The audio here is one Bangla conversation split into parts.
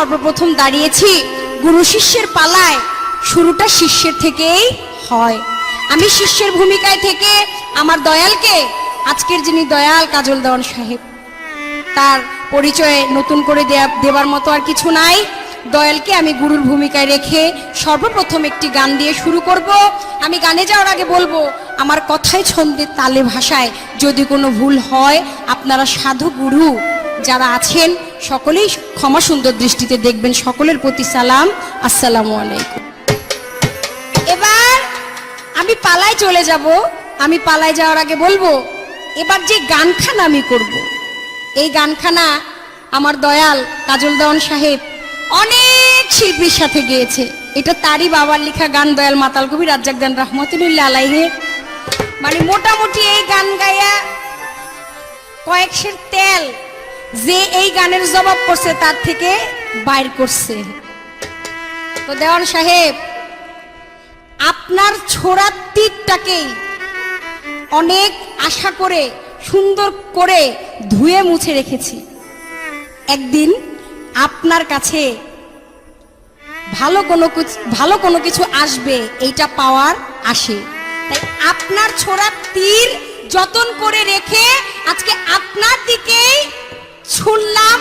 সর্বপ্রথম দাঁড়িয়েছি গুরু শিষ্যের পালায়। শুরুটা শিষ্যের থেকেই হয়। আমি শিষ্যের ভূমিকায় থেকে আমার দয়ালকে, আজকের যিনি দয়াল কাজল দেওয়ান সাহেব, তার পরিচয় নতুন করে দেবার মতো আর কিছু নাই। দয়ালকে আমি গুরুর ভূমিকায় রেখে সর্বপ্রথম একটি গান দিয়ে শুরু করব। আমি গানে যাওয়ার আগে বলবো, আমার কথায় ছন্দে তালে ভাষায় যদি কোনো ভুল হয়, আপনারা সাধু গুরু যারা আছেন সকলেই ক্ষমা সুন্দর দৃষ্টিতে দেখবেন। সকলের প্রতি সালাম, আসসালামু আলাইকুম। এবার আমি পালায় চলে যাব। আমি পালায় যাওয়ার আগে বলবো, এবার যে গানখানা আমি করব, এই গানখানা আমার দয়াল কাজল দেওয়ান সাহেব অনেক শিল্পীর সাথে গেয়েছে। এটা তারই বাবার লেখা গান, দয়াল মাতাল কবি রাজ্জাক দান রহমতুল্লাহ আলাইহি। মানে মোটামুটি এই গান গায়া কয়েকশের তেল যে এই গানের জবাব করছে তার থেকে বাইর করছে। তো দেওয়ান সাহেব, আপনার ছোড়ার তীরটাকেই অনেক আশা করে সুন্দর করে ধুয়ে মুছে রেখেছি। একদিন আপনার কাছে ভালো কোনো কিছু আসবে, এইটা পাওয়ার আসে। তাই আপনার ছোড়ার তীর যতন করে রেখে আজকে আপনার দিকেই ছুড়লাম,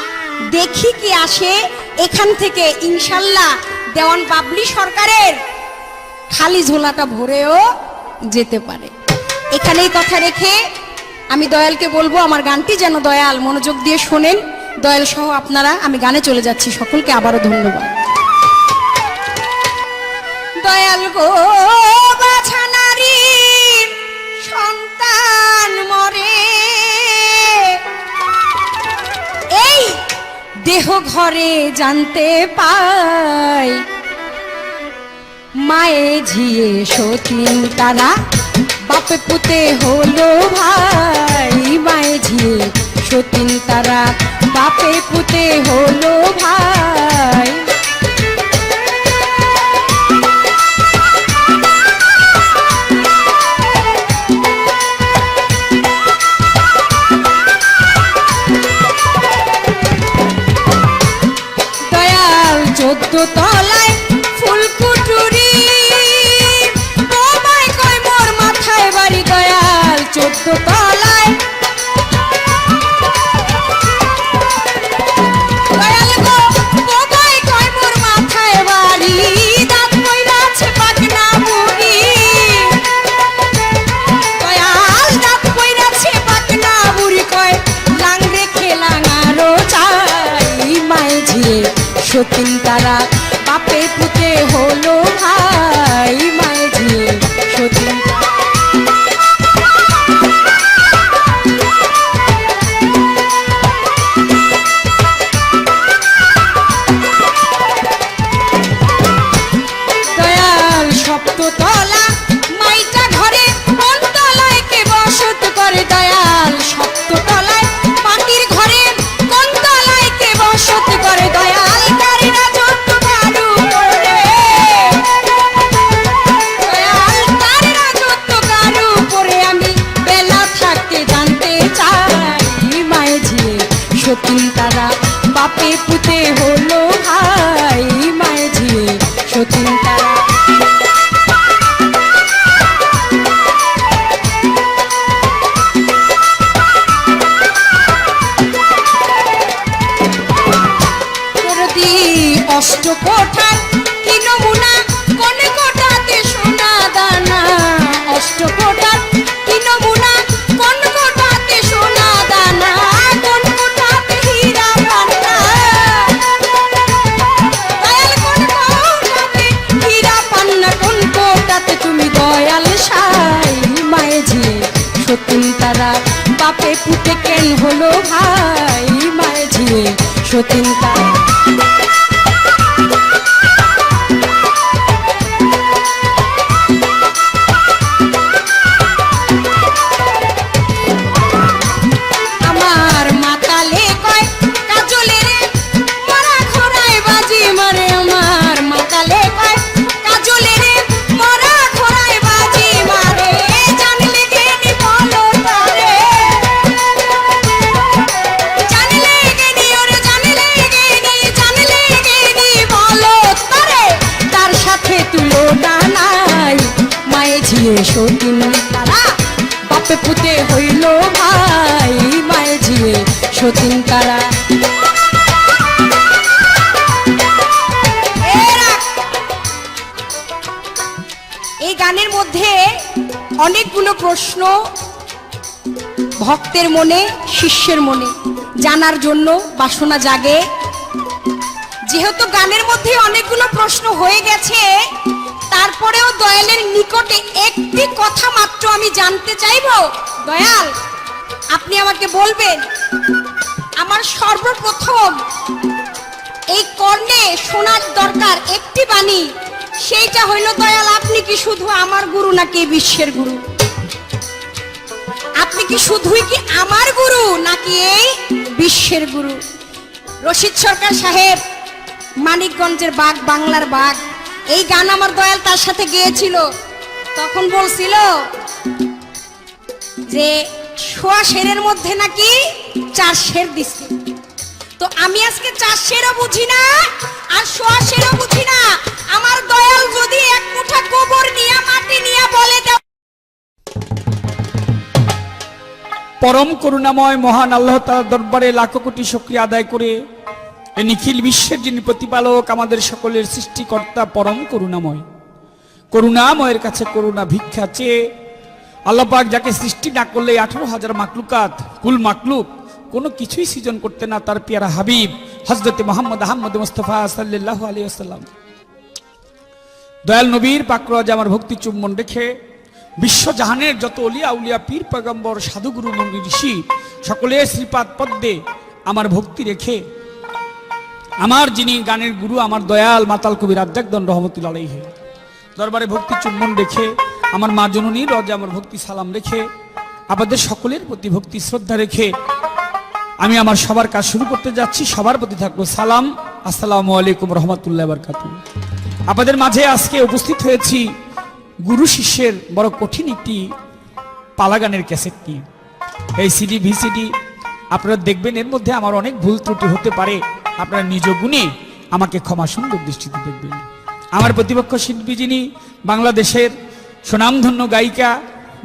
দেখি কি আসে। এখান থেকে ইনশাল্লাহ দেওয়ান বাবলি সরকারের খালি ঝোলাটা ভরেও যেতে পারে। এখানেই কথা রেখে আমি দয়ালকে বলবো, আমার গানটি যেন দয়াল মনোযোগ দিয়ে শোনেন। দয়াল সহ আপনারা, আমি গানে চলে যাচ্ছি। সকলকে আবারও ধন্যবাদ। দয়াল গো, বাছা নারীর সন্তান মরে, এই দেহ ঘরে জানতে পাই, মায়ে ঝিয়ে সতীন তারা বাপে পুতে হলো ভাই। মায়ে ঝিয়ে সতীন তারা বাপে পুতে হলো ভাই। দয়াল 14 তলায় ফুলকুটুরি, বাবাই কয় মোর মাথায় বাড়ি। দয়াল 14 তলায়, দয়াল গো, বাবাই কয় মোর মাথায় বাড়ি। দাঁত পইরাছে পাকনা বুড়ি, দয়াল দাঁত পইরাছে পাকনা বুড়ি। কয় লাং রেখে লাঙারো চাই, মায়ে ঝিয়ে সতীন তারা বাপে পুতে হলো ভাই। মায়ে ঝিয়ে সতীন দয়াল 7 তলা মাইটা ঘরে, কোন তলায় কে বসত করে। দয়াল 7 তলায় মাটির ঘরে, কোন তলায় কে বসত করে। দয়াল কারে রাজত্ব কারু করে, দয়াল কারে রাজত্ব কারু করে। আমি বেলা থাকতে জানতে চাই, মায়ে ঝিয়ে সতীন তারা বাপে পুতে হলো ভাই। মায়ে ঝিয়ে সতীন তারা অষ্ট কোঠার কি নমুনা, কোন কোঠাতে সোনা দানা। অষ্ট কোঠার কি নমুনা, কোন কোঠাতে সোনা দানা। কোন কোঠাতে হীরা পান্না, দয়াল কোন কোঠাতে হীরা পান্না। কোন কোঠাতে তুমি দয়াল সাই। মায়ে ঝিয়ে সতীন তারা বাপে পুতে কেন হলো ভাই। মায়ে ঝিয়ে সতীন তারা জানলে গেনি সতীন তারা, বাপে পুতে হইল ভাই মায়ে ঝিয়ে সতীন তারা। এই গানের মধ্যে অনেকগুলো প্রশ্ন ভক্তের মনে, শিষ্যের মনে জানার জন্য বাসনা জাগে। যেহেতু গানের মধ্যে অনেকগুলো প্রশ্ন হয়ে গেছে, তারপরেও দয়ালের নিকটে একটি কথা মাত্র আমি জানতে চাইব। দয়াল, আপনি আমাকে বলবেন, আমার সর্বপ্রথম এই কর্ণে শোনার দরকার একটি বাণী, সেইটা হইল দয়াল আপনি কি শুধু আমার গুরু নাকি বিশ্বের গুরু? আপনি কি শুধুই কি আমার গুরু নাকি এই বিশ্বের গুরু? রশিদ সরকার সাহেব মানিকগঞ্জের বাঘ, বাংলার বাঘ, এই গান আমার দয়াল তার সাথে গেয়েছিল। তখন বলছিল যে 100 শেরের মধ্যে নাকি 4 শের দিছে। তো আমি আজকে 4 শেরও বুঝি না আর 100 শেরও বুঝি না। আমার দয়াল যদি এক মুঠা গোবর নিয়ে মাটি নিয়ে বলে দাও। পরম করুণাময় মহান আল্লাহ তাআলার দরবারে লাখ কোটি শুকরিয়া আদায় করে, এই নিখিল বিশ্বের যিনি প্রতিপালক, আমাদের সকলের সৃষ্টিকর্তা, পরম করুণাময়, করুণাময়ের কাছে করুণা ভিক্ষা চেয়ে আল্লাহ পাক যাকে সৃষ্টি না করলে 18,000 মাকলুকাত, কুল মাকলুক কোনো কিছুই সৃজন করতে না, তার পেয়ারা হাবিব হযরতে মুহাম্মদ আহমদ মুস্তাফা সাল্লাল্লাহু আলাইহি ওয়াসাল্লাম দয়াল নবীর পাকরাজ আমার ভক্তি চুম্বন রেখে বিশ্বজাহানের যত অলিয়া উলিয়া, পীর পয়গম্বর, সাধুগুরু, মুনি ঋষি সকলের শ্রীপাদ পদ্মে আমার ভক্তি রেখে, আমার যিনি গানের গুরু আমার দয়াল মাতাল কবি রাজ্জাকদন রহমতুল্লাহ আলাইহি দরবারে ভক্তি চুম্বন রেখে, আমার মা জননীর রজে আমার ভক্তি সালাম রেখে, আপনাদের সকলের প্রতি ভক্তি শ্রদ্ধা রেখে আমি আমার সবার কাজ শুরু করতে যাচ্ছি। সবার প্রতি থাকলো সালাম, আসসালামু আলাইকুম রহমতুল্লাহ বারকাতুহু। আপনাদের মাঝে আজকে উপস্থিত হয়েছি গুরু শিষ্যের বড় কঠিন একটি পালাগানের ক্যাসেট নিয়ে। এই সিডি ভিসিডি আপনারা দেখবেন, এর মধ্যে আমার অনেক ভুল ত্রুটি হতে পারে, আপনারা নিজ গুণে আমাকে ক্ষমা সুন্দর দৃষ্টিতে দেখবেন। আমার প্রতিপক্ষ শিল্পী যিনি বাংলাদেশের সুনামধন্য গায়িকা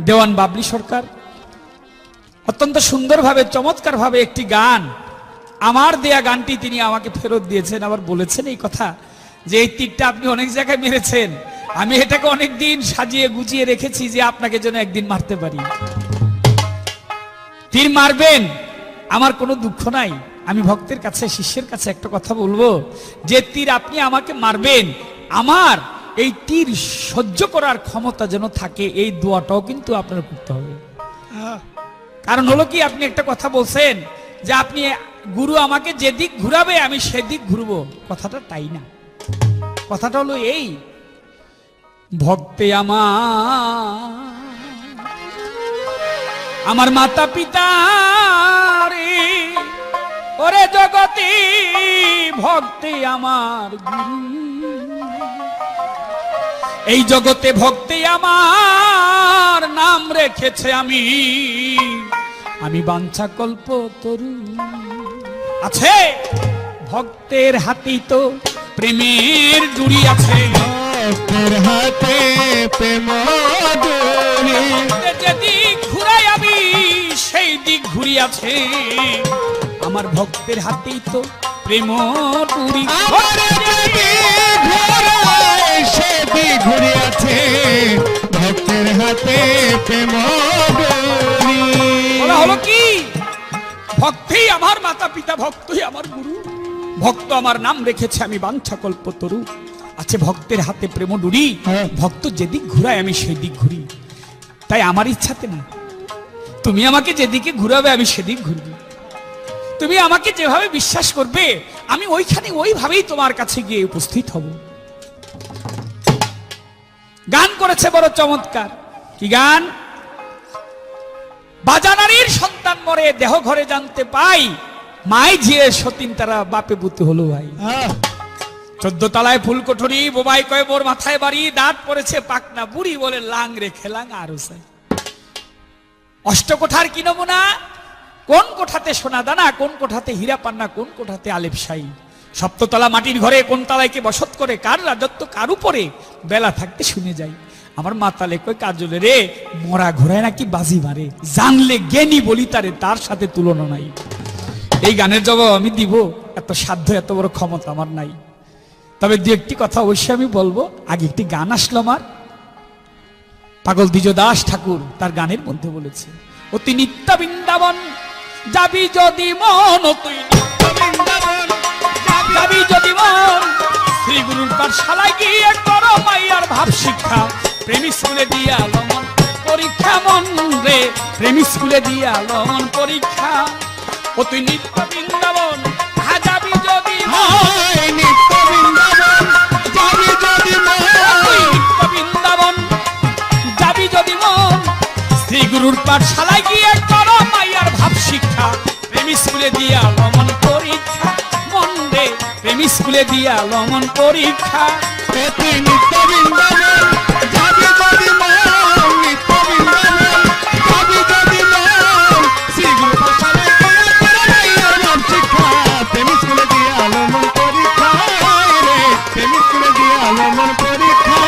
দেওয়ান বাবলি সরকার, অত্যন্ত সুন্দরভাবে চমৎকারভাবে একটি গান, আমার দেয়া গানটি তিনি আমাকে ফেরত দিয়েছেন। আবার বলেছেন এই কথা যে এই তীরটা আপনি অনেক জায়গায় মেরেছেন, আমি এটাকে অনেক দিন সাজিয়ে গুছিয়ে রেখেছি যে আপনাকে যেন একদিন মারতে পারি। তীর মারবেন, আমার কোনো দুঃখ নাই। আমি ভক্তের কাছে, শিষ্যের কাছে একটা কথা বলবো, যে তীর আপনি আমাকে মারবেন, আমার এই তীর সহ্য করার ক্ষমতা যেন থাকে, এই দোয়াটাও কিন্তু আপনার করতে হবে। কারণ হলো কি, আপনি একটা কথা বলছেন যে আপনি গুরু আমাকে যেদিক ঘুরাবে আমি সেদিক ঘুরবো, কথাটা তাই না। কথাটা হলো এই, ভক্তে আমার মাতা পিতা রে, ওরে জগতে ভক্তে আমার গুরু, এই জগতে ভক্তে আমার নাম রেখেছে আমি বাঞ্ছা কল্প তরু। আছে ভক্তের হাতেই তো প্রেমের জুড়ি আছে, ভক্তের হাতে প্রেম জুড়ি, যেদিক ঘুরাই আমি সেই দিক ঘুরি আছে, আমার ভক্তের হাতেই তো প্রেম জুড়ি, সেদিক ঘুরি আছে, ভক্তের হাতে প্রেম জুড়ি। বলা হলো কি, ভক্তই আমার মাতা পিতা, ভক্তই আমার গুরু, ভক্ত আমার নাম রেখেছে আমি বাঞ্ছা কল্পতরু। আছে ভক্তের হাতে প্রেম ডুরি, ভক্ত যেদিক ঘুরায় আমি সেদিক ঘুরি। তাই আমার ইচ্ছাতে না, তুমি আমাকে যেদিকে ঘুরাবে আমি সেদিক ঘুরবি, তুমি আমাকে যেভাবে বিশ্বাস করবে আমি ওইখানে ওইভাবেই তোমার কাছে গিয়ে উপস্থিত হব। গান করেছে বড় চমৎকার, কি গান? বাজানারীর সন্তান মরে দেহ ঘরে জানতে পাই, মাই ঝিয়ে সতীন তারা বাপে পুতে হলো ভাই। 14 তলায় ফুল কোঠরি, বোবাই কয়ে মোর মাথায় বাড়ি, দাঁত পড়েছে পাকনা, বুড়ি বলে লাং রে খেলাং আরো চাই। অষ্টকোঠার কি নমুনা, কোন কোঠাতে সোনা দানা, কোন কোঠাতে হীরা পান্না, কোন কোঠাতে আলেপ শাহী। সপ্ততলা মাটির ঘরে কোন তালায় কে বসত করে, কার রাজত্ব কার উপরে বেলা থাকতে শুনে যাই। আমার মাতালে কই কাজলে রে, মরা ঘোড়ায় নাকি বাজি মারে, জানলে জ্ঞানী বলি তারে, তার সাথে তুলনা নাই। এই গানের জবাব আমি দিব, এত সাধ্য এত বড় ক্ষমতা আমার নাই। তবে দু একটি কথা অবশ্যই আমি বলবো। আগে একটি গান আসলো আমার, পাগল দ্বিজ দাস ঠাকুর তার গানের মধ্যে বলেছে, অতি নিত্য বৃন্দাবন যাবি যদি মন, তুই নিত্য বৃন্দাবন যাবি যদি মন, শ্রী গুরুর পাঠশালায় গিয়ে করো মাইয়ার ভাব শিক্ষা, প্রেমী স্কুলে দিয়া লমন পরীক্ষা মন রে, প্রেমী স্কুলে দিয়া লমন পরীক্ষা। ও তুই নিত্য বৃন্দাবন যাবি যদি মন, নিত্য বৃন্দাবন যাবি যদি মন, তুই নিত্য বৃন্দাবন যাবি যদি মন, শ্রী গুরুর পাঠশালায় গিয়ে করো মাইয়ার ভাব শিক্ষা, প্রেমী স্কুলে দিয়া লমন পরীক্ষা মন রে, প্রেমী স্কুলে দিয়া লমন পরীক্ষা। তুই নিত্য বৃন্দাবন যাবি যদি মন, নিত্য বৃন্দাবন যাবি যদি মন, শ্রী গুরু পাঠশালায় গিয়ে করো মাইয়ার ভাব শিক্ষা, প্রেমী স্কুলে দিয়া লমন পরীক্ষা রে, প্রেমী স্কুলে দিয়া লমন পরীক্ষা।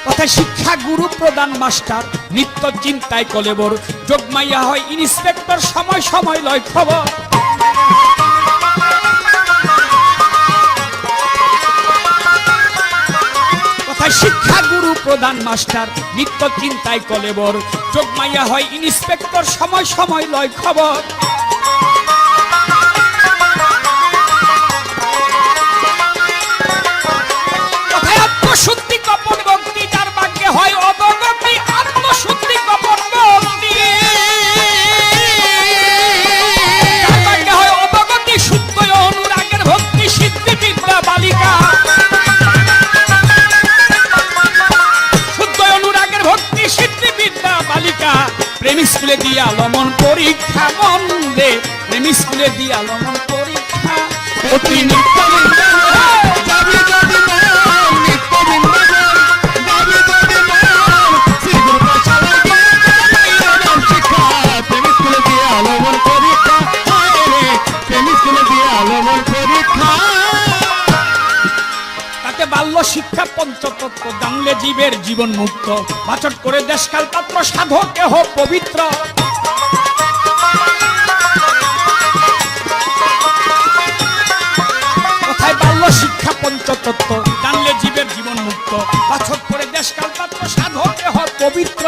কথায় শিক্ষা গুরু প্রধান মাস্টার, নিত্য চিন্তায় কলেবর, যোগমাইয়া হয় ইন্সপেক্টর, সময় সময় লয় খবর। কথায় শিক্ষা গুরু প্রধান মাস্টার, নিত্য চিন্তায় কলেবর, যোগমাইয়া হয় ইন্সপেক্টর, সময় সময় লয় খবর। কথায় আত্মশুদ্ধি কপট ভক্তি, যার ভাগ্যে হয় অবগতি, আত্মশুদ্ধি কপট ভক্তি যার ভাগ্যে হয় অবগতি, শুদ্ধ অনুরাগের ভক্তি, সিদ্ধি বিদ্যা বালিকা, শুদ্ধ অনুরাগের ভক্তি, সিদ্ধি বিদ্যা বালিকা, প্রেমী স্কুলে দিয়া লমন পরীক্ষা মন রে, প্রেমী স্কুলে দিয়া লমন পরীক্ষা। অতি নিত্য বৃন্দাবন যাবি যদি মন, নিত্য বৃন্দাবন যাবি যদি মন, শ্রী গুরু পাঠশালায় গিয়ে করো মাইয়ার ভাব শিক্ষা, প্রেমী স্কুলে দিয়া লমন পরীক্ষা রে, প্রেমী স্কুলে দিয়া লমন পরীক্ষা। তাতে বাল্য শিক্ষা পঞ্চতত্ত্ব, জানলে জীবের জীবন মুক্ত, বাচট করে দেশকাল পাত্র, সাধক কেহ পবিত্র। কোথায় বাল্য শিক্ষা পঞ্চতত্ত্ব, জানলে জীবের জীবন মুক্ত, বাচট করে দেশকাল পাত্র, সাধক কেহ পবিত্র।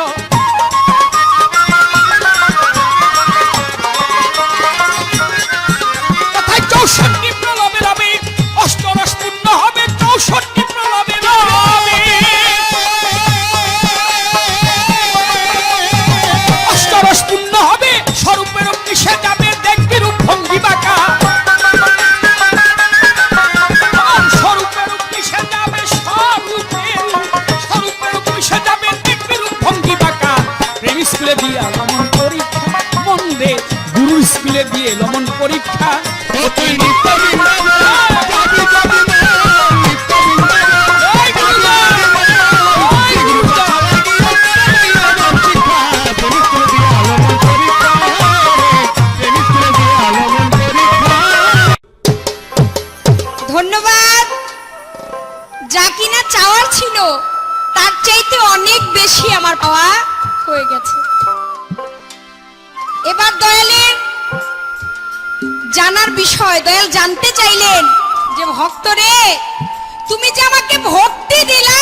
কোথায় 64 প্রলবে রবে, অষ্টরস পূর্ণ হবে, 64 প্রলবে রবে, অষ্টরস পূর্ণ হবে, স্বরূপের মিশে যাবে, দেখবি রূপ ভঙ্গি বাঁকা, স্বরূপের মিশে যাবে, স্বরূপের মিশে যাবে, দেখবি রূপ ভঙ্গি বাঁকা, প্রেমী স্কুলে দিয়া লমন পরীক্ষা মন রে, গুরু স্কুলে দিয়ে লমন পরীক্ষা। তুই নিত্য বৃন্দাবন যাবি যদি মন, নিত্য বৃন্দাবন জয় গুরুদেব, জয় গুরুদেব। মাইয়ার ভাব শিক্ষা, প্রেমী স্কুলে দিয়া লমন পরীক্ষা রে, প্রেমী স্কুলে দিয়া লমন পরীক্ষা। ধন্যবাদ। যা কিনা চাওয়ার ছিল তার চাইতে অনেক বেশি আমার পাওয়া হয়ে গেছে। এবার দয়ালের জানার বিষয়, দয়াল জানতে চাইলেন যে ভক্ত রে, তুমি যে আমাকে ভক্তি দিলা,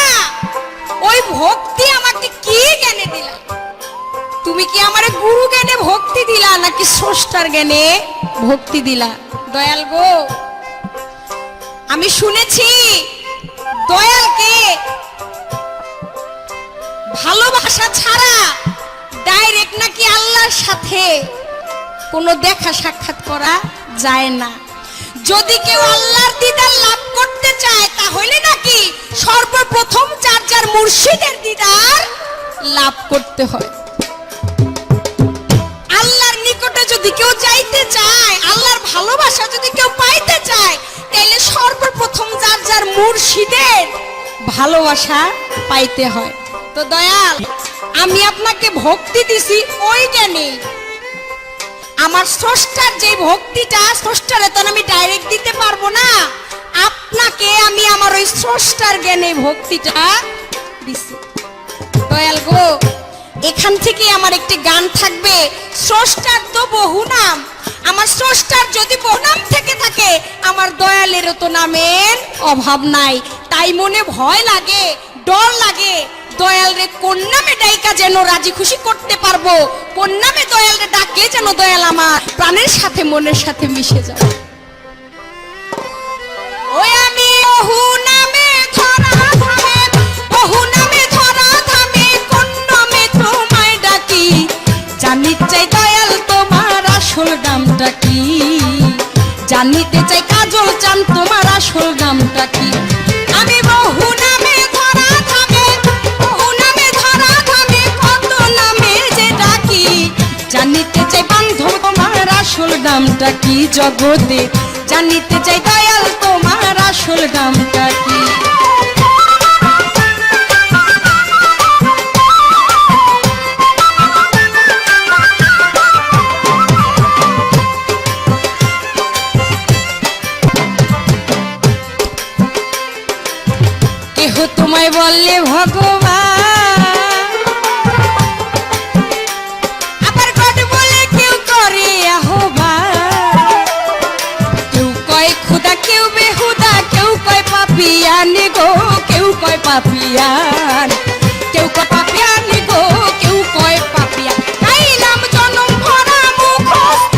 ওই ভক্তি আমাকে কি জ্ঞানে দিলা? তুমি কি আমারে গুরু জ্ঞানে ভক্তি দিলা নাকি স্রষ্টার জ্ঞানে ভক্তি দিলা? দয়াল গো, আমি শুনেছি দয়ালকে ভালোবাসা ছাড়া ডাইরেক্ট নাকি আল্লাহর সাথে কোনো দেখা সাক্ষাৎ করা যায় না। যদি কেউ আল্লাহর দিদার লাভ করতে চায় তাহলে নাকি সর্বপ্রথম যার যার মুর্শিদের দিদার লাভ করতে হয়। আল্লাহর নিকটে যদি কেউ যাইতে চায়, আল্লাহর ভালোবাসা যদি কেউ পাইতে চায়, তাহলে সর্বপ্রথম যার যার মুর্শিদের ভালোবাসা পাইতে হয়। তো দয়াল, আমি আপনাকে ভক্তি দিছি ওই জ্ঞানে, আমার স্রষ্টার যে ভক্তিটা, স্রষ্টারে তো আমি ডাইরেক্ট দিতে পারবো না, আপনাকে আমি আমার ওই স্রষ্টার জ্ঞানে ভক্তিটা দিছি। দয়াল গো, এখান থেকে আমার একটি গান থাকবে, স্রষ্টার তো বহু নাম, আমার স্রষ্টার যদি বহু নাম থেকে থাকে, আমার দয়ালেরও তো নামের অভাব নাই। তাই মনে ভয় লাগে, ডর লাগে, দয়াল রে কোন নামে ডাইকা যেন রাজি খুশি করতে পারবো, কোন নামে দয়াল রে ডাকলে যেন দয়াল আমার প্রাণের সাথে মনের সাথে মিশে যাবে। ওই আমি বহু নামে ধরা ধামে, বহু নামে ধরা ধামে, কোন নামে তোমায় ডাকি, জানিতে চাই দয়াল তোমার আসল নামটা কি, জানিতে চাই কাজল চান তোমার আসল নামটা কি। আমি বহু নামে ধরা ধামে, বহু নামে ধরা ধামে, কত নামে যে ডাকি, জানিতে চাই বান্ধব তোমার আসল নামটা কি, জগতে জানিতে চাই দয়াল তোমার আসল নামটা কি। কেহ তোমায় বললে ভগবান, আবার গড বলে কেউ করে আহ্বান, কেউ কয় খুদা কেউ বেহুদা, কেউ কয় পাপিয়ান গো, কেউ কয় পাপিয়ান, কেউ কয় পাপিয়ান গো, কেউ কয় পাপিয়ান। গাইলাম জনম ভরা মুখস্থ,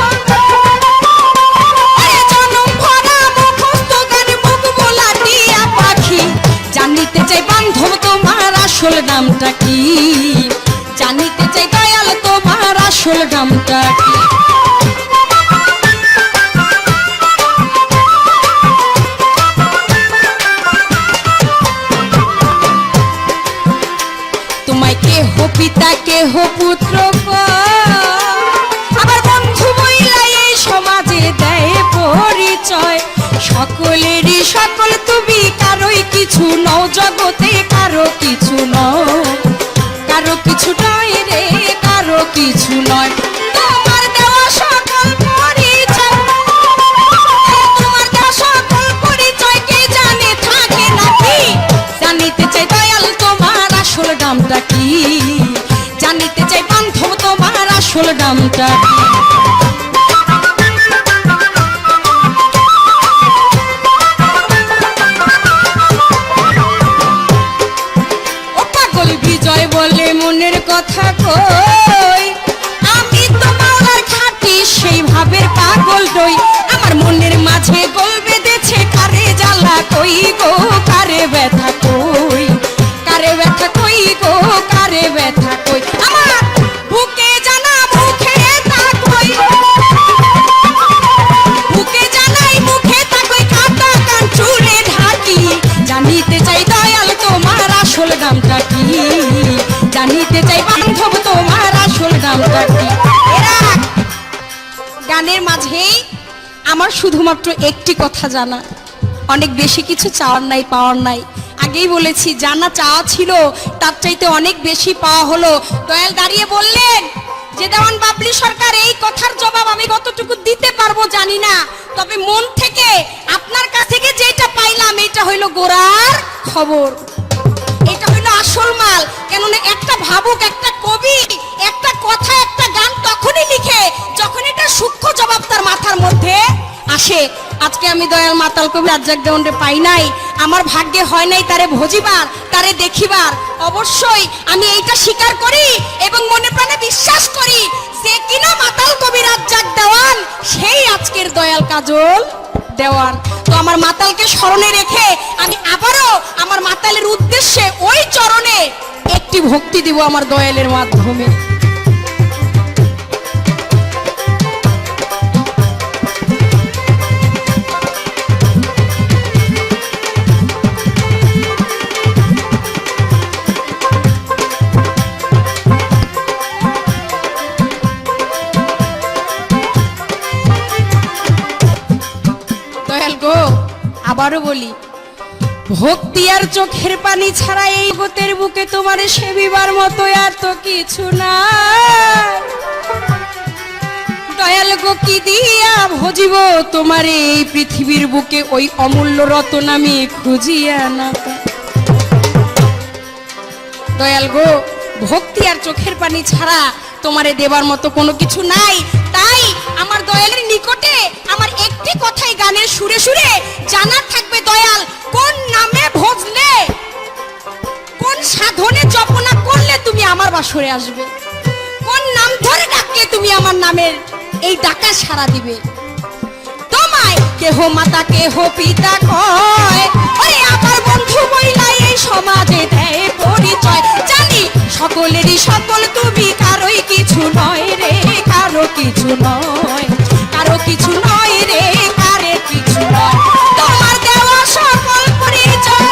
আরে জনম ভরা মুখস্থ গান, মুখ বোলা টিয়া পাখি, জানিতে চাই বান্ধব তোমার আসল নামটা কি, জানিতে চাই দয়াল তোমার আসল নামটা কি। তোমায় কেহ পিতা কেহ পুত্র কয়, আবার বন্ধু মহিলা এই সমাজে দেয় পরিচয়, সকলেরই সকল তুমি, কারোই কিছু নও জগতে, কারো কিছু নও, কারো কিছু নয় রে, কারো কিছু নয়। তোমার দেওয়া সকল পরিচয়, তোমার দেওয়া সকল পরিচয় কে জানে থাকে নাকি, জানিতে চাই দয়াল তোমার আসল নামটা কি, জানিতে চাই বান্ধব তোমার আসল নামটা কি। বিজয় বলে মনের কথা কই, আমি তো মাওলার খাঁটি সেই ভাবের পাগল দই, আমার মনের মাঝে গোল বেঁধেছে কারে জ্বালা কই গো, কারে ব্যথা কই, কারে ব্যথা কই গো, কারে ব্যথা কই, আমার বুকে জানা মুখে তা কই, বুকে জানাই মুখে তা কই, কাটা কান চুরে ঢাকি, জানিতে চাই দয়াল তোমার আসল নামটা কি, জানিতে চাই বান্ধব তোমার আসল নামটা কি। গানের মাঝেই আমার শুধুমাত্র একটি কথা জানা, অনেক বেশি কিছু চাওয়ার নাই পাওয়ার নাই। আগেই বলেছি, জানা চাওয়া ছিল তার চাইতে অনেক বেশি পাওয়া হলো। দয়াল দাঁড়িয়ে বললেন যে দেওয়ান বাবলি সরকার, এই কথার জবাব আমি কতটুকু দিতে পারবো জানি না, তবে মন থেকে আপনার কাছ থেকে যেটা পাইলাম এটা হইল গোড়ার খবর, এটা হইলো আসল মাল। কেননা একটা ভাবুক, একটা কবি একটা কথা, একটা গান তখনই লিখে যখন এটা সূক্ষ্ম জবাব তার মাথার মধ্যে আসে। আজকে আমি দয়াল মাতাল কবি রাজ্জাক দেওয়ানরে পাই নাই, আমার ভাগ্যে হয় নাই তারে ভজিবার, তারে দেখিবার। অবশ্যই আমি এইটা স্বীকার করি এবং মনে প্রাণে বিশ্বাস করি যে কিনা মাতাল কবি রাজ্জাক দেওয়ান, সেই আজকের দয়াল কাজল দেওয়ান। তো আমার মাতালকে স্মরণে রেখে আমি আবারও আমার মাতালের উদ্দেশ্যে ওই চরণে একটি ভক্তি দিব আমার দয়ালের মাধ্যমে। দয়াল গো, আবারও বলি, ভক্তি আর চোখের পানি ছাড়া এই জগতের বুকে তোমার সেবিবার মতো আর তো কিছু না। দয়াল গো, কি দিয়া ভজিব তোমার এই পৃথিবীর বুকে, ওই অমূল্য রতন আমি খুঁজিয়া না। দয়াল গো, ভক্তি আর চোখের পানি ছাড়া তোমারে দেবার মতো কোনো কিছু নাই। তাই আমার দয়ালের নিকটে আমার একটি কথাই গানের সুরে সুরে জানার থাকবে, দয়াল কোন নামে ভজলে, কোন সাধনে জপনা করলে তুমি আমার বাসরে আসবে, কোন নাম ধরে ডাকলে তুমি আমার নামের এই ডাকা সাড়া দিবে। তোমায় কেহ মাতা কেহ পিতা কয়, ওরে আমার বন্ধু বইলা এই সমাজে দেয় পরিচয়। জানি সকলেরই সকল তুমি, কারোই কিছু নয় রে, কারো কিছু নয়, কারো কিছু নয় রে, কারে কিছু নয়। তোমার দেওয়া সকল পরিচয়,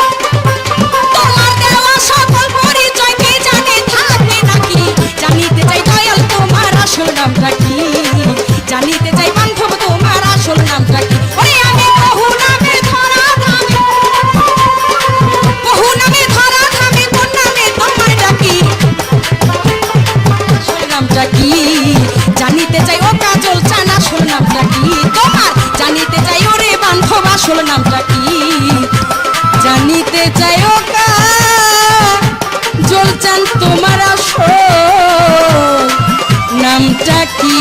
তোমার দেওয়া সকল পরিচয় কে জানে থাকে নাকি। জানিতে চাই দয়াল তোমার আসল নামটা কি, জানিতে চাই বান্ধব তোমার আসল নামটা কি। ওরে আমি বহু নামে ধরা ধামে, বহু নামে ধরা ধামে, কোন নামে তোমার ডাকি, আসল নামটা কি। জানিতে চাই ও কাজল চান আসল নামটা কি তোমার, জানিতে চাই ওরে বান্ধব আসল নামটা কি, জানিতে চাই ও কাজল চান তোমার আসল নামটা কি।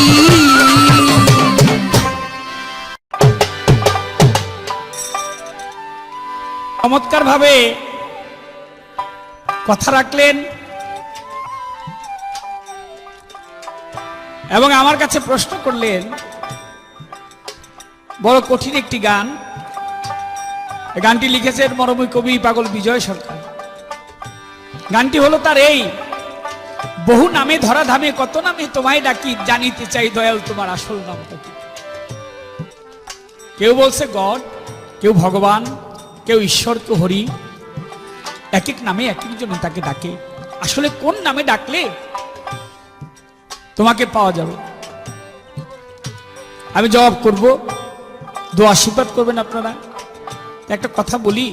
চমৎকার ভাবে কথা রাখলেন এবং আমার কাছে প্রশ্ন করলেন। বড় কঠিন একটি গান, এই গানটি লিখেছেন মরমী কবি পাগল বিজয় সরকার। গানটি হলো তার এই, বহু নামে ধরা ধামে কত নামে তোমায় ডাকি, জানিতে চাই দয়াল তোমার আসল নামটা কি। কেউ বলছে গড, কেউ ভগবান, কেউ ঈশ্বর, কেউ হরি। এক এক নামে এক একজন তাকে ডাকে। আসলে কোন নামে ডাকলে তোমাকে পাওয়া যাবে? আমি জবাব করব, দোয়া আশীর্বাদ করবেন আপনারা। একটা কথা বলি,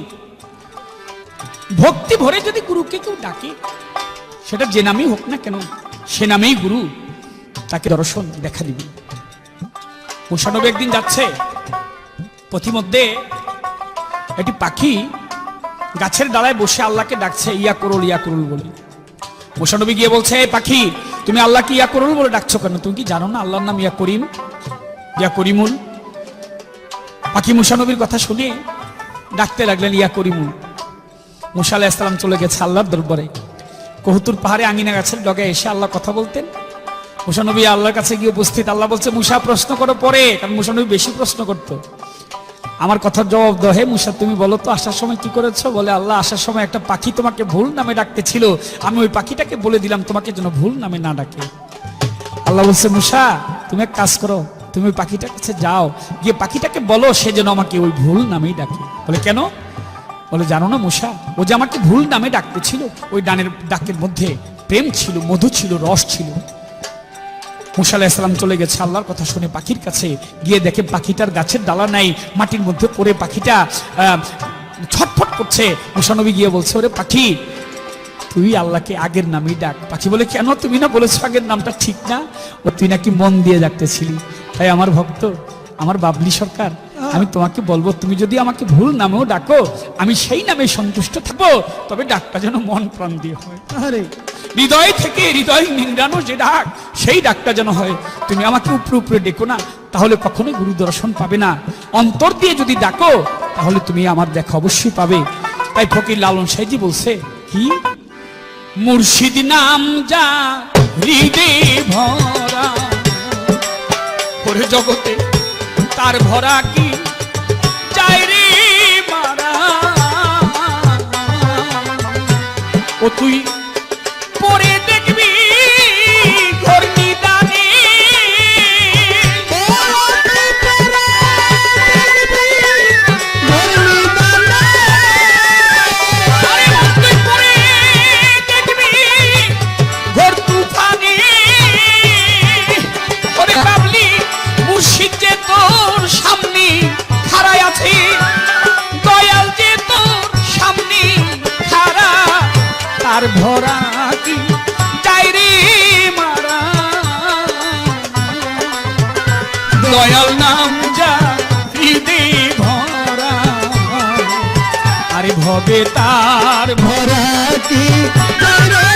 ভক্তি ভরে যদি গুরুকে কেউ ডাকে, সেটা যে নামেই হোক না কেন, সে নামেই গুরু তাকে দর্শন দেখা দিবে। মুসানবী একদিন যাচ্ছে, পথিমধ্যে একটি পাখি গাছের ডালায় বসে আল্লাহকে ডাকছে ইয়া করুল বলে। মুসানবী গিয়ে বলছে, এই পাখি তুমি আল্লাহকে ইয়া করুল বলে ডাকছো কেন? তুমি কি জানো না আল্লাহর নাম ইয়া করিম, ইয়া করিমুল? পাখি মুসানবীর কথা শুনে ডাকতে লাগলেন ইয়া করিমুল। মুসা আলাইহিস সালাম চলে গেছে আল্লাহর দরবারে। কহুতুর পাহাড়ে আঙিনা গাছের ডগায় এসে আল্লাহ কথা বলতেন। মুসানবী আল্লাহর কাছে গিয়ে উপস্থিত। আল্লাহ বলছে, মুসা প্রশ্ন করো পরে, কারণ মুসানবী বেশি প্রশ্ন করতো। আমার কথার জবাব দাও, হে মুসা তুমি বলো তো আসার সময় কি করেছো? বলে, আল্লাহ আসার সময় একটা পাখি তোমাকে ভুল নামে ডাকতে ছিল, আমি ওই পাখিটাকে বলে দিলাম তোমাকে যেন ভুল নামে না ডাকে। আল্লাহ বলছে, মুসা তুমি এক কাজ করো, তুমি ওই পাখিটার কাছে যাও, গিয়ে পাখিটাকে বলো সে যেন আমাকে ওই ভুল নামেই ডাকে। বলে, কেন? বলে, জানো না মুসা, ও যে আমাকে ভুল নামে ডাকতে ছিল, ওই ডাকের মধ্যে প্রেম ছিল, মধু ছিল, রস ছিল। মুসা আলাইহিস সালাম চলে গেছে আল্লাহর কথা শুনে পাখির কাছে, গিয়ে দেখে পাখিটার গাছের ডালা নাই, মাটির মধ্যে পড়ে পাখিটা ছটফট করছে। মুসা নবী গিয়ে বলছে, ওরে পাখি তুই আল্লাহকে আগের নামেই ডাক। পাখি বলে, কেন? তুমি না বলেছো আগের নামটা ঠিক না? ও তুই নাকি মন দিয়ে ডাকতেছিলি। তাই আমার ভক্ত, আমার বাবলি সরকার, আমি তোমাকে বলবো, তুমি যদি আমাকে ভুল নামেও ডাকো, আমি সেই নামে সন্তুষ্ট থাকবো, তবে ডাকটা যেন মন প্রাণ দিয়ে হয়। আরে হৃদয় থেকে হৃদয় নিংড়ানো যে ডাক, সেই ডাকটা যেন হয়। তুমি আমাকে উপরে উপরে ডেকো না, তাহলে কখনোই গুরু দর্শন পাবে না। অন্তর দিয়ে যদি ডাকো, তাহলে তুমি আমার দেখা অবশ্যই পাবে। তাই ফকির লালন সাইজি বলছে কি, মুর্শিদ নাম যা হৃদয়ে ভরা, ওরে জগতে তার ভরা কি চাই রে মারা। ও তুই পরে দেখবি ঘোর নিদানে, তুই পরে দেখবি ঘোর তুফানে। ওরে বাবলি, মুর্শিদ যে তোর সামনে খাড়াই আছে, দয়াল যে তোর সামনে খাড়া, তার ভরা কি চাই রে মারা। দয়াল নাম যা হৃদয়ে ভরা, আরে ভবে তার ভরা কি করে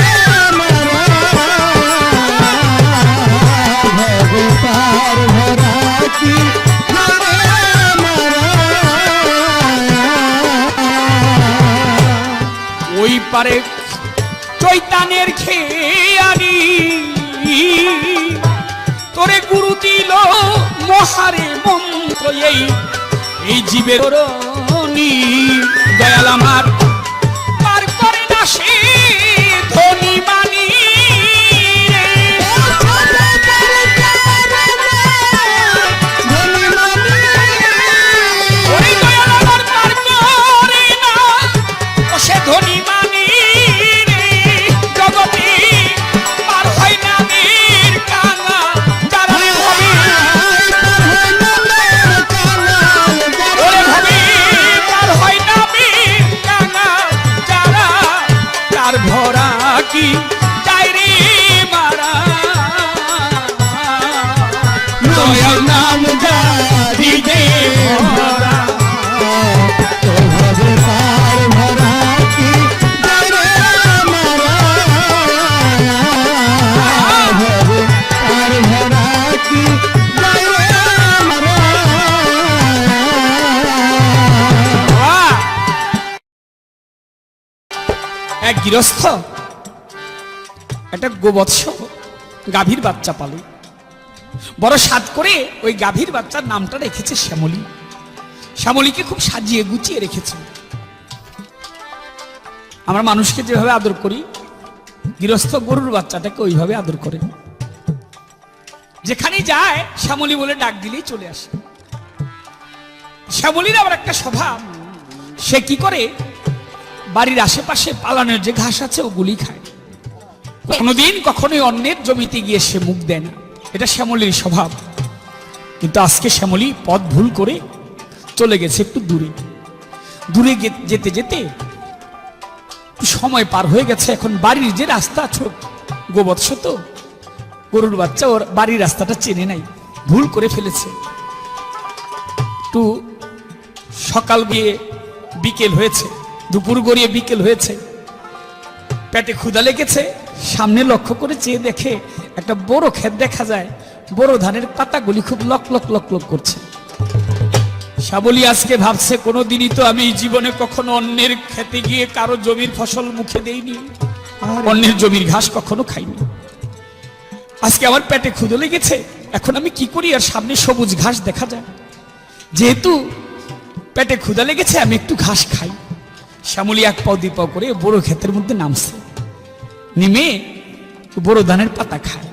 মারা ভবে পার ভরা কি করে মারা ওই পারে চৈতানের খেয়ারি তোরে গুরু দিল মহারে মন্ত্র এই জীবের রনি দয়াল আমার পার করে না সে ধনী মানি ওই দয়াল আমার পার করে না ও সে ধনী মানি জগতে পার হয় না বীর কাঙা যারা ভাবে ওরে ভাবে পার হয় না বীর কাঙা যারা তার ভরা কি যায় রে মারা দয়াল নাম জারি দে ভরা ভবে পার ভরা কি করে মারা ভবে পার ভরা কি করে মারা বাহ! এক গৃহস্থ একটা গোবৎস গাভীর বাচ্চা পালে বড় সাধ করে ওই গাভীর বাচ্চার নামটা রেখেছে শ্যামলী। শ্যামলীকে খুব সাজিয়ে গুছিয়ে রেখেছে। আমরা মানুষকে যেভাবে আদর করি গৃহস্থ গরুর বাচ্চাটাকে ওইভাবে আদর করে। যেখানে যায় শ্যামলী বলে ডাক দিলেই চলে আসে। শ্যামলীর আবার একটা স্বভাব, সে কি করে বাড়ির আশেপাশে পালানোর যে ঘাস আছে ওগুলি খায়। কোনোদিন কখনোই অন্যের জমিতে গিয়ে সে মুখ দেয় না, এটা শ্যামলীর স্বভাব। কিন্তু আজকে শ্যামলী পথ ভুল করে চলে গেছে একটু দূরে। দূরে যেতে যেতে সময় পার হয়ে গেছে। এখন বাড়ির যে রাস্তা ছোট, গোবৎস তো গরুর বাচ্চা ওর বাড়ির রাস্তাটা চেনে নাই, ভুল করে ফেলেছে। একটু সকাল গিয়ে বিকেল হয়েছে, দুপুর গড়িয়ে বিকেল হয়েছে, পেটে ক্ষুধা লেগেছে। সামনে লক্ষ্য করে চেয়ে দেখে একটা বড় ক্ষেত দেখা যায়, বড় ধানের পাতাগুলি খুব লক লক লক লক করছে। শ্যামলী আজকে ভাবছে কোনোদিনই তো আমি জীবনে কখনো অন্যের খেতে গিয়ে কারো জমির ফসল মুখে দেইনি, অন্যের জমির ঘাস কখনো খাইনি। আজকে আমার পেটে ক্ষুধা লেগেছে, এখন আমি কি করি? আর সামনে সবুজ ঘাস দেখা যায়, যেহেতু পেটে ক্ষুধা লেগেছে আমি একটু ঘাস খাই। শ্যামলী এক পাও দুই পাও করে বড় ক্ষেতের মধ্যে নামছে, নেমে বড় ধানের পাতা খায়,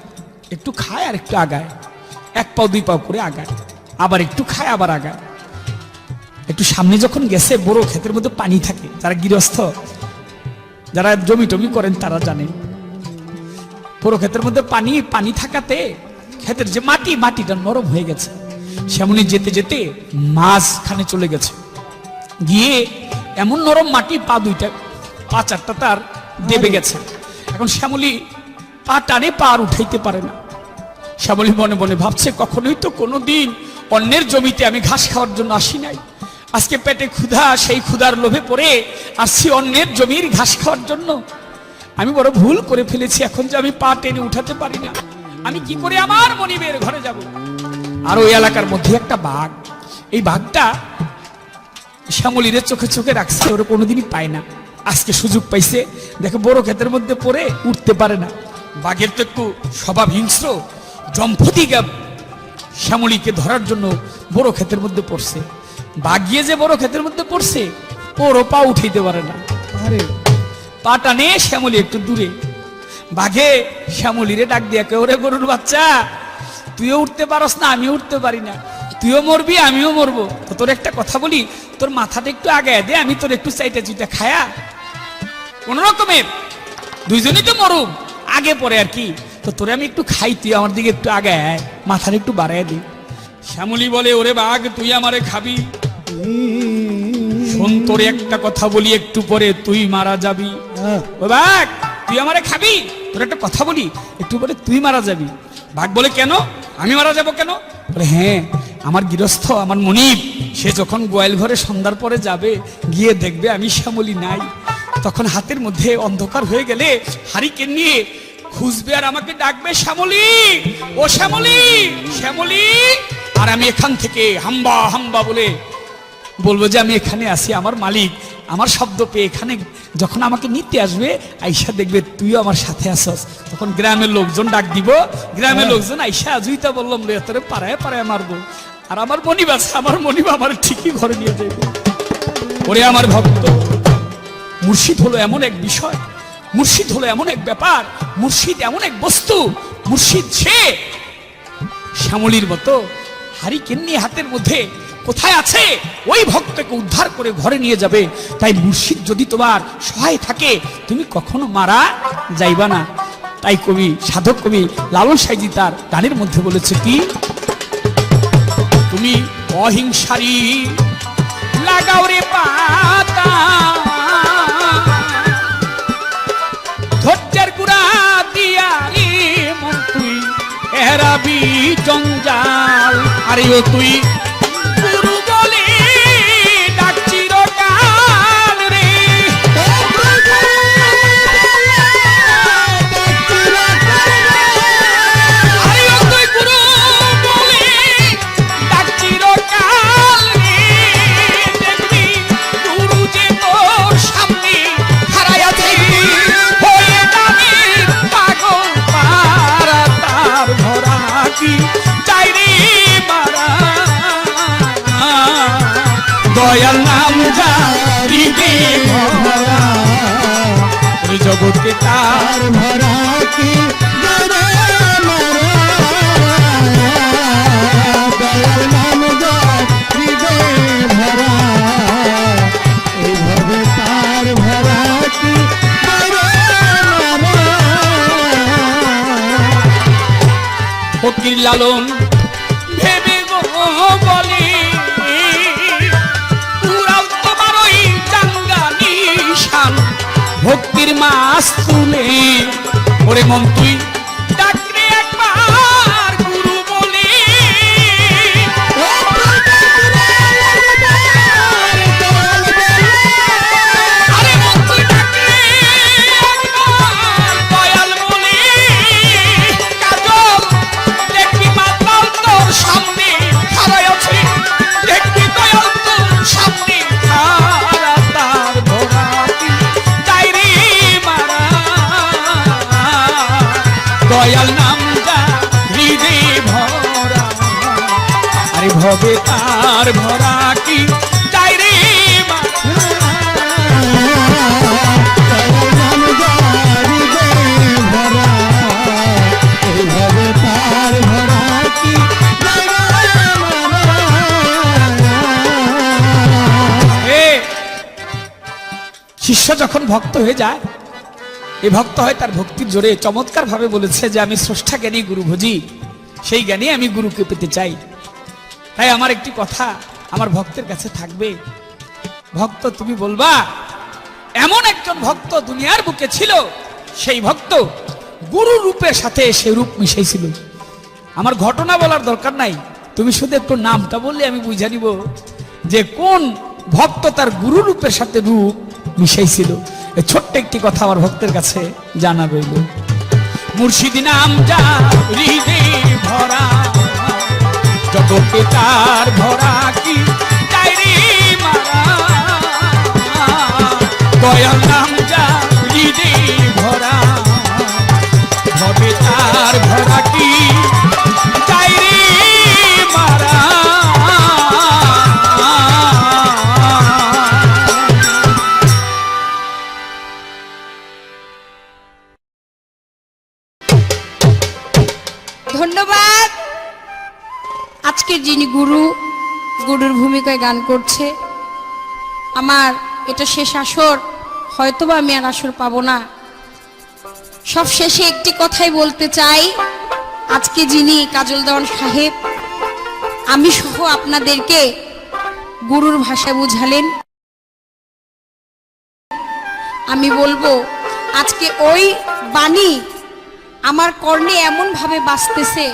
একটু খায় আর একটু আগায়, এক পাও দুই পাও করে আগায়, আবার একটু খায় আবার আগায়। একটু সামনে যখন গেছে, বড় ক্ষেতের মধ্যে পানি থাকে, যারা গৃহস্থ যারা জমি টমি করেন তারা জানেন, বড় ক্ষেতের মধ্যে পানি পানি থাকাতে ক্ষেতের যে মাটিটা নরম হয়ে গেছে। শ্যামলী যেতে যেতে মাঝখানে চলে গেছে, গিয়ে এমন নরম মাটি পা দুইটা পা চারটা তার দেবে গেছে। এখন শ্যামলী পা টানে পা আর উঠাইতে পারে না। শ্যামলী মনে মনে ভাবছে কখনোই তো কোনোদিন অন্যের জমিতে আমি ঘাস খাওয়ার জন্য আসি নাই, আজকে পেটে ক্ষুধা, সেই ক্ষুধার লোভে পড়ে আসছি অন্যের জমির ঘাস খাওয়ার জন্য। আমি বড় ভুল করে ফেলেছি, এখন যে আমি পা টেনে উঠাতে পারি না, আমি কি করে আমার মনিবের ঘরে যাব? আর ওই এলাকার মধ্যে একটা বাঘ, এই বাঘটা শ্যামলীর চোখে চোখে রাখছে, ওরা কোনোদিনই পায় না। আজকে সুযোগ পাইছে, দেখে বড় ক্ষেতের মধ্যে পড়ে উঠতে পারে না। বাঘের তো একটু স্বভাব হিংস্র, জম্পতি শ্যামলীকে ধরার জন্য বড় ক্ষেতের মধ্যে পড়ছে। বাঘ গিয়ে যে বড় ক্ষেতের মধ্যে পড়ছে, ওরও পা উঠাইতে পারে না। আরে পা টানে শ্যামলী একটু দূরে, বাঘে শ্যামলীরে ডাক দিয়া কে, ওরে গরুর বাচ্চা, তুইও উঠতে পারস না, আমিও উঠতে পারি না, তুইও মরবি আমিও মরবো, তো তোর একটা কথা বলি, তোর মাথাটা একটু আগায় দে, আমি তোর একটু চাইটা চুইটা খায়া কোন রকমের দুইজনই তো মরুম আগে পরে আর কি, তো তোরে আমি একটু খাই, তুই আমার দিকে একটু আগায় আয়, মাথাটা একটু বাড়ায় দি। শ্যামলী বলে, ওরে বাঘ তুই আমারে খাবি, শোন তোরে একটা কথা বলি, একটু পরে তুই মারা যাবি। ও বাঘ তুই আমারে খাবি, তোর একটা কথা বলি, একটু পরে তুই মারা যাবি। বাঘ বলে কেন, আমি মারা যাব কেন? বলে হ্যাঁ, আমার গৃহস্থ আমার মনিব সে যখন গোয়াল ঘরে সন্ধ্যার পরে যাবে, গিয়ে দেখবে আমি শ্যামলী নাই, তখন হাতের মধ্যে অন্ধকার হয়ে গেলে হারিকেন নিয়ে খুঁজবে আর আমাকে ডাকবে, শ্যামলী, ও শ্যামলী, শ্যামলী। আর আমি এখান থেকে হাম্বা হাম্বা বলে বলবো যে আমি এখানে আছি, আমার মালিক আমার শব্দ পেয়ে এখানে যখন আমাকে নিতে আসবে, আইসা দেখবে তুইও আমার সাথে আসস। তখন গ্রামের লোকজন ডাক দিব, গ্রামের লোকজন আইসা জুইতা বললাম রে তোরে পাড়ায় পাড়ায় মারবো। আর আমার মনিব আছে, আমার মনিব আমার ঠিকই ঘরে নিয়ে যাবে। ওরে আমার ভক্ত, মুর্শিদ হলো এমন এক বিষয়, মুর্শিদ হলো এমন এক ব্যাপার, মুর্শিদ এমন এক বস্তু, মুর্শিদ সে শ্যামলীর মতো হারিকেন নিয়ে হাতের মধ্যে কোথায় আছে ওই ভক্তকে উদ্ধার করে ঘরে নিয়ে যাবে। তাই মুর্শিদ যদি তোমার সহায় থাকে তুমি কখনো মারা যাইবা না। তাই কবি, সাধক কবি লালন সাইজি তার গানের মধ্যে বলেছে কি, তুমি অহিংসারি লাগাও রে পাতা, ধৈর্যের গুড়া দিয়া রে মন তুই এরাবি জঞ্জাল। আরে ও তুই গুরু বলে ডাক চিরকাল রে, আরে ও তুই গুরু বলে ডাক চিরকাল রে। দেখবি গুরু যে তোর সামনে হারাই আছে, হয়ে যাবে পাগল পারা, তার ভরা কি চাই রে মারা। দয়াল নাম জারিবে ভরা, ওই জগৎকে তার ভরা কি জরে মারা, দয়াল নাম জারিবে ভরা, এইভাবে তার ভরা কি জরে মারা। ফকির লালন ভেবে গো বলে, পুরাও তোমার ওই চাঙ্গা নিশান, ভক্তির মাস তুলে। ওরে মন তুই ডাকরে একবার গুরু বলে, আরে মন তুই ডাকরে একবার দয়াল বলে। কাজল দেখবি মাতাল তোর সামনে খাড়াই আছে, দেখবি দয়াল তোর সামনে খাড়া, তার ভরা কি চাই রে মারা। দয়াল নাম যা হৃদয়ে ভরা, আরে ভবে তার ভরা কি চাই রে মারা। দয়াল নাম জারিবে ভরা, এইভাবে তার ভরা কি জরে মারা। এ শিষ্য যখন ভক্ত হয়ে যায়, এ ভক্ত হয় তার ভক্তির জোরে চমৎকার ভাবে বলেছে যে আমি স্রষ্টা জ্ঞানী গুরু ভোজি, সেই জ্ঞানী আমি গুরুকে পেতে চাই। তাই আমার একটি কথা আমার ভক্তের কাছে থাকবে, ভক্ত তুমি বলবা এমন একজন ভক্ত দুনিয়ার বুকে ছিল, সেই ভক্ত গুরু রূপের সাথে সে রূপ মিশাইছিল। আমার ঘটনা বলার দরকার নাই, তুমি শুধু একটু নামটা বললে আমি বুঝে নিব যে কোন ভক্ত তার গুরু রূপের সাথে রূপ মিশাইছিল। এই ছোট্ট একটি কথা আমার ভক্তের কাছে জানা রইল। মুর্শিদ নাম যা হৃদয়ে ভরা, জগতে তার ভরা কি চাই রে মারা। দয়াল নাম যা হৃদয়ে ভরা, ভবে তার ভরা কি চাই রে মারা। ধন্যবাদ। আজকের যিনি গুরু, গুরুর ভূমিকায় গান করছে, আমার এটা শেষ আসর, হয়তোবা আমি আর আসর পাবো না। সব শেষে একটি কথাই বলতে চাই, আজকে যিনি কাজল দেওয়ান সাহেব আমি সহ আপনাদেরকে গুরুর ভাষায় বুঝালেন, আমি বলবো আজকে ওই বাণী আমার কর্ণে এমন ভাবে বাজতেছে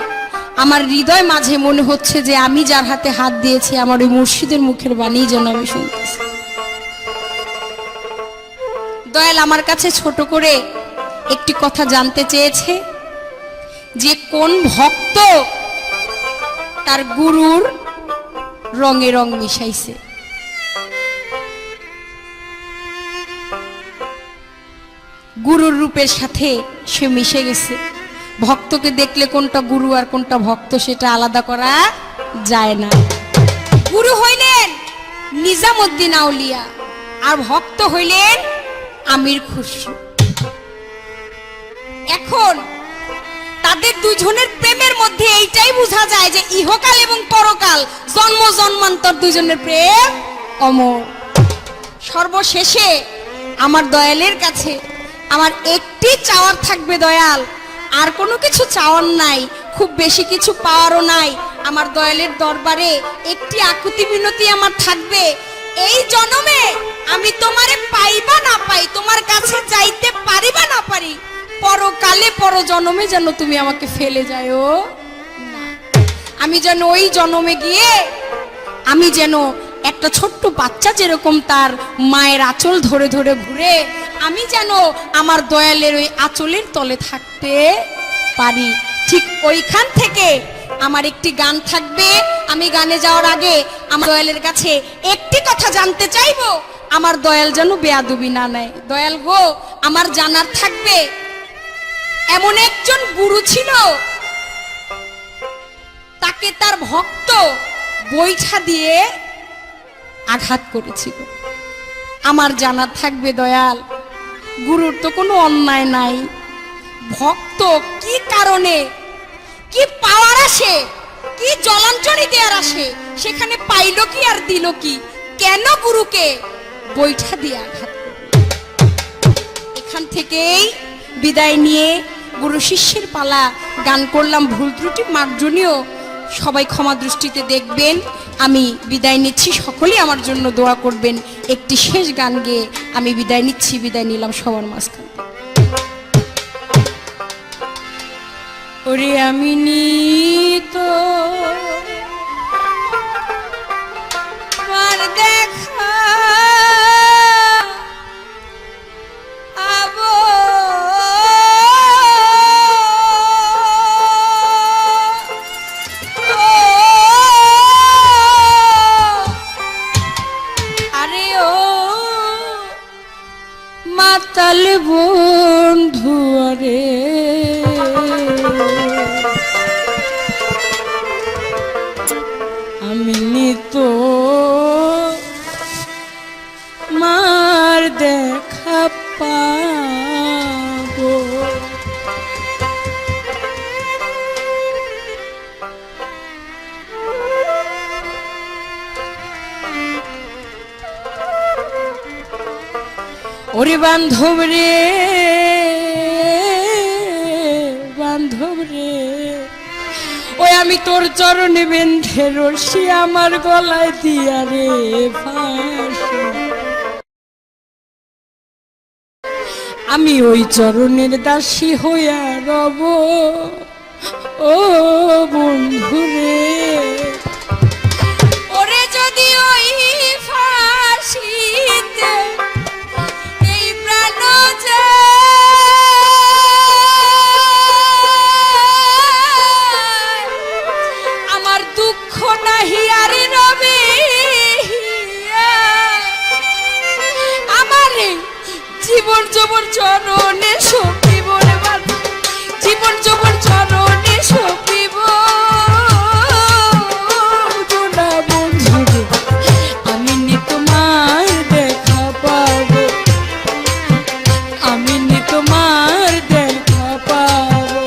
আমার হৃদয় মাঝে মনে হচ্ছে যে আমি যার হাতে হাত দিয়েছি আমার ওই মুর্শিদের মুখের বাণী যেন আমি শুনতেছি। দয়াল আমার কাছে ছোট করে একটি কথা জানতে চেয়েছে যে কোন ভক্ত তার গুরুর রঙে রং মিশাইছে। গুরুর রূপের সাথে সে মিশে গেছে। ভক্তকে দেখলে কোনটা গুরু আর কোনটা ভক্ত সেটা আলাদা করা যায় না। গুরু হইলেন নিজামুদ্দিন আউলিয়া আর ভক্ত হইলেন আমির খুসরো। এখন তাদের দুজনের প্রেমের মধ্যে এইটাই বোঝা যায় যে ইহকাল এবং পরকাল জন্ম জন্মান্তর দুজনের প্রেম অমর। সর্বশেষে আমার দয়ালের কাছে আমার একটি চাওয়ার থাকবে, দয়াল আর কোনো কিছু চাওয়ার নাই, খুব বেশি কিছু পাওয়ারও নাই। আমার দয়ালের দরবারে একটি আকুতি মিনতি আমার থাকবে, এই জন্মে আমি তোমারে পাইবা না পাই, তোমার কাছে যাইতে পারি বা না পারি, পরকালে পর জন্মে যেন তুমি আমাকে ফেলে যাও না। আমি যেন ওই জন্মে গিয়ে আমি যেন একটা ছোট্ট বাচ্চা যেরকম তার মায়ের আঁচল ধরে ধরে ঘুরে, আমি যেন আমার দয়ালের ওই আঁচলের তলে থাকতে পারি। ঠিক ওইখান থেকে আমার একটি গান থাকবে। আমি গানে যাওয়ার আগে আমার দয়ালের কাছে একটি কথা জানতে চাইবো, আমার দয়াল যেন বেয়াদবি না নেয়। দয়াল গো, আমার জানার থাকবে এমন একজন গুরু ছিল, তাকে তার ভক্ত বৈঠা দিয়ে আঘাত করেছিল। আমার জানা থাকবে দয়াল, গুরুর তো কোনো অন্যায় নাই, ভক্ত কি কারণে কি পাওয়ার আসে, কি জলাঞ্জলি দেওয়ার আসে, সেখানে পাইল কি আর দিল কি, কেন গুরুকে বৈঠা দিয়ে আঘাত করল। এখান থেকেই বিদায় নিয়ে গুরু শিষ্যের পালা। গান করলাম ভুল ত্রুটি মার্জনীয়, সবাই ক্ষমা দৃষ্টিতে দেখবেন। আমি বিদায় নিচ্ছি, সকলেই আমার জন্য দোয়া করবেন। একটি শেষ গান গেয়ে আমি বিদায় নিচ্ছি, বিদায় নিলাম সবার মাঝখান থেকে। ওরে আমি নিত তোমার দেখা আবো, আরে ও মাতাল বন্ধু রে, আমি নিত মার দেখা পাবো। ওরে বান্ধব রে, বান্ধব রে, ওই আমি তোর চরণে বেঁধে রশি আমার গলায় দিয়া রে ফাঁসি, আমি ওই চরণের দাসী হইয়া রব। ও বন্ধু রে, ওরে যদি ওই ফাঁসিতে এই প্রাণ যায়, আমার দুঃখ নাহি আর রবে, আমার জীবন যবন চরণে সপিব, জীবন যবন চরণে সপিব। আমি নি তোমার দেখা পাবো, আমি নি তোমার দেখা পাবো।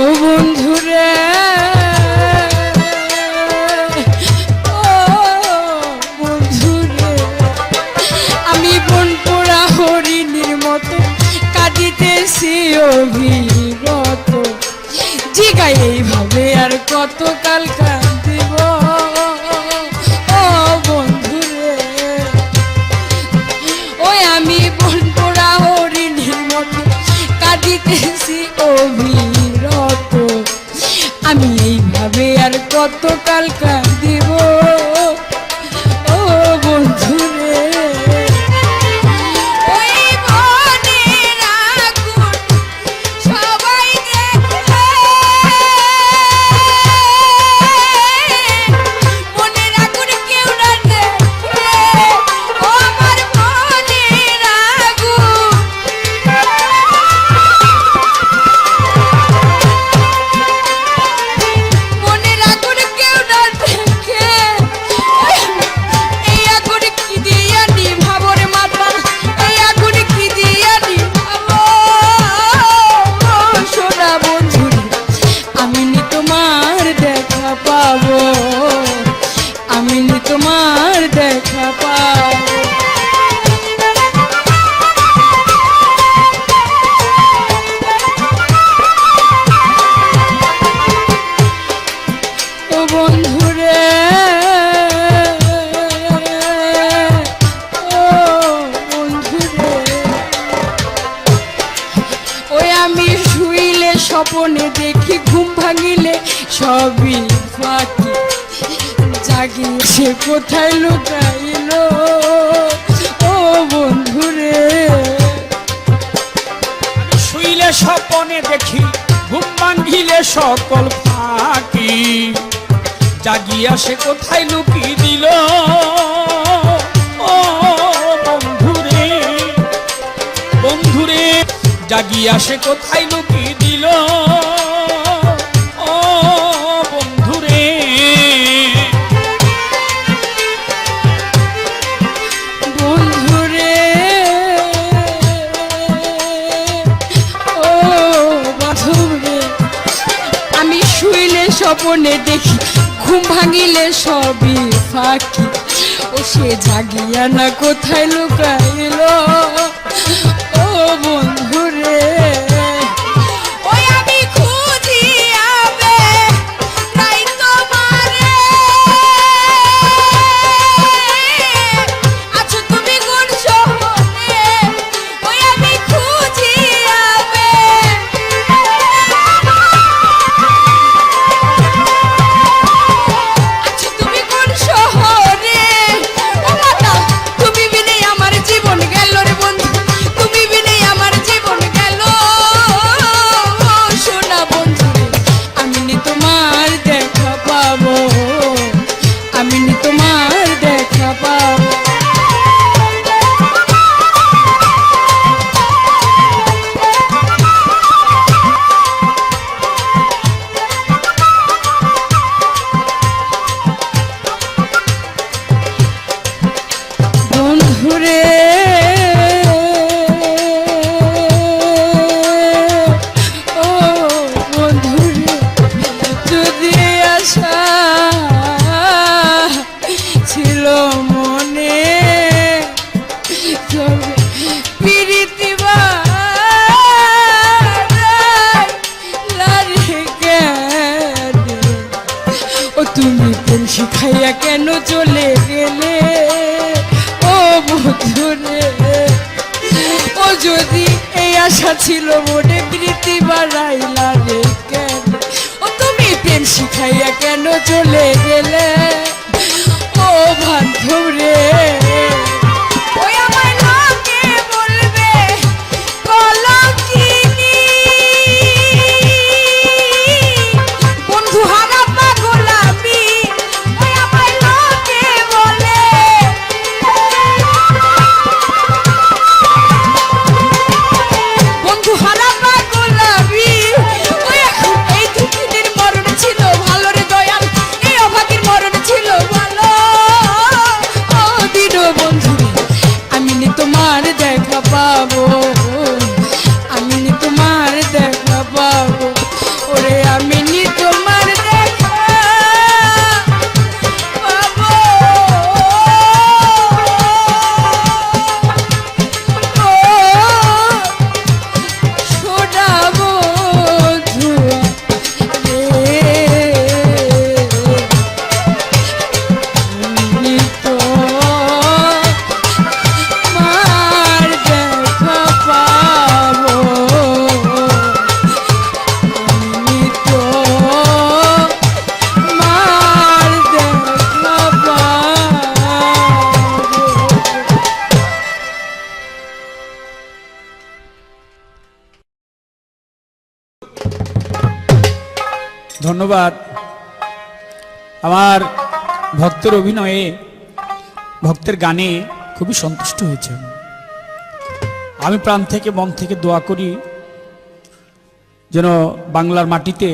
ও বন্ধুরে, ও বন্ধুরে, আমি বন পোড়া হরিণীর মতো কাঁদিতেছি অভিরত, জিগাই এইভাবে আর কতকাল কাঁদিব। ও বন্ধুরে, আছি অবিরত, আমি এইভাবে আর কতকাল কাঁদিব ও বন্ধু রে। ওই মনের আগুন সবাই দেখে, মনের আগুন কেউ না দেখে, ও আমার মনের আগুন। মনের আগুন কেউ না দেখে, এই আগুন কি দিয়া নিভাবো রে মাতাল, এই আগুন কি দিয়া নিভাবো সোনা বন্ধু রে। আমি নি তোমার দেখা পাবো, আমি নি তোমার দেখা পাবো। ও বন্ধু রে, ও বন্ধু রে, ওই আমি শুইলে স্বপনে দেখি, ঘুম ভাঙিলে সবই ফাঁকি, জাগিয়ে সে কোথায় লুকাইলো ও বন্ধু রে। আমি শুইলে স্বপনে দেখি, ঘুম ভাঙিলে সকল ফাঁকি, জাগিয়া সে কোথায় লুকিয়ে দিল ও বন্ধুরে। বন্ধুরে জাগিয়া সে কোথায় লুকিয়ে দিল ও বন্ধুরে। বন্ধু রে, ও বান্ধব রে, আমি শুইলে স্বপনে দেখি, ঘুম ভাঙিলে সবই ফাঁকি, ও সে জাগিয়া না কোথায় লুকাইলো ও বন্ধু রে। ওই আমি খুঁজি আবে তাই তোমারে, আছো তুমি কোন শহরে, ওই আমি খুঁজি আবে, আছো তুমি কোন শহরে। ও মাতা, তুমি বিনে আমার জীবন গেল রে বন্ধু, তুমি বিনে আমার জীবন গেল সোনা বন্ধু রে। আমি নি তোমার দেখা পাবো, আমি নি তোমার দেখা পাবো। বন্ধু রে, ও বন্ধু রে, যদি আশা ছিল মনে, তবে প্রীতি বাড়াইলারে কেন? ও তুমি প্রেম শিখাইয়া কেন চলে গেলে ও বন্ধু রে। ও যদি এই আশা ছিল মনে, প্রীতি বাড়াইলা রে কেন? ও তুমি প্রেম শিখাইয়া কেন চলে গেলে ও বান্ধব রে। ওই আমার লোকে বলবে কলঙ্কিনী, বন্ধু হারা পাগল আমি, ওই আমার লোকে বলে বন্ধু হারা পাগল আমি। ওই এই দুঃখিনীর মরণ ছিল ভালো রে দয়াল, এই অভাগীর মরণ ধন্যবাদ। আমার ভক্তের অভিনয়ে, ভক্তের গানে খুবই সন্তুষ্ট হয়েছেন। আমি প্রাণ থেকে মন থেকে দোয়া করি যেন বাংলার মাটিতে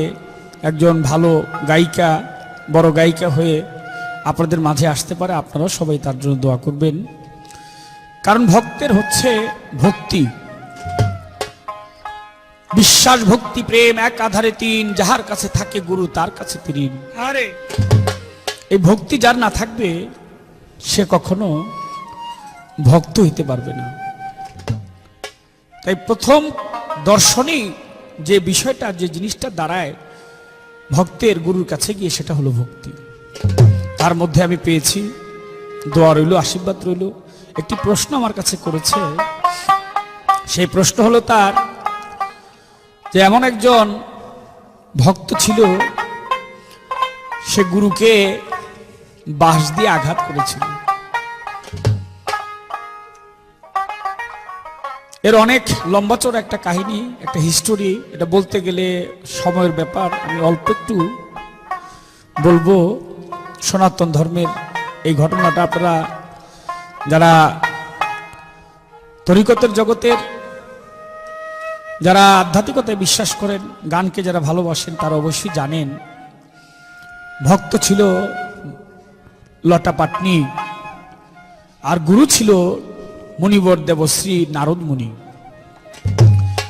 একজন ভালো গায়িকা, বড় গায়িকা হয়ে আপনাদের মাঝে আসতে পারে। আপনারাও সবাই তার জন্য দোয়া করবেন। কারণ ভক্তের হচ্ছে ভক্তি, বিশ্বাস, ভক্তি, প্রেম এক আধারে তিন, যাহার কাছে থাকে গুরু তার কাছে ঋণ। আরে এই ভক্তি যার না থাকবে সে কখনো ভক্ত হইতে পারবে না। তাই প্রথম দর্শনেই যে বিষয়টা, যে জিনিসটা দাঁড়ায় ভক্তের গুরুর কাছে গিয়ে, সেটা হলো ভক্তি। তার মধ্যে আমি পেয়েছি, দোয়া রইল, আশীর্বাদ রইল। একটি প্রশ্ন আমার কাছে করেছে, সেই প্রশ্ন হলো তার যে এমন একজন ভক্ত ছিল, সে গুরুকে বাঁশ দিয়ে আঘাত করেছিল। এর অনেক লম্বা চড়া একটা কাহিনী, একটা হিস্টোরি। এটা বলতে গেলে সময়ের ব্যাপার, আমি অল্প একটু বলবো। সনাতন ধর্মের এই ঘটনাটা আপনারা যারা তরিকতের জগতের, যারা আধ্যাত্মিকতায় বিশ্বাস করেন, গানকে যারা ভালোবাসেন, তারা অবশ্যই জানেন। ভক্ত ছিল লটা পাটনি, আর গুরু ছিল মুনিবর দেবশ্রী নারদ মুনি।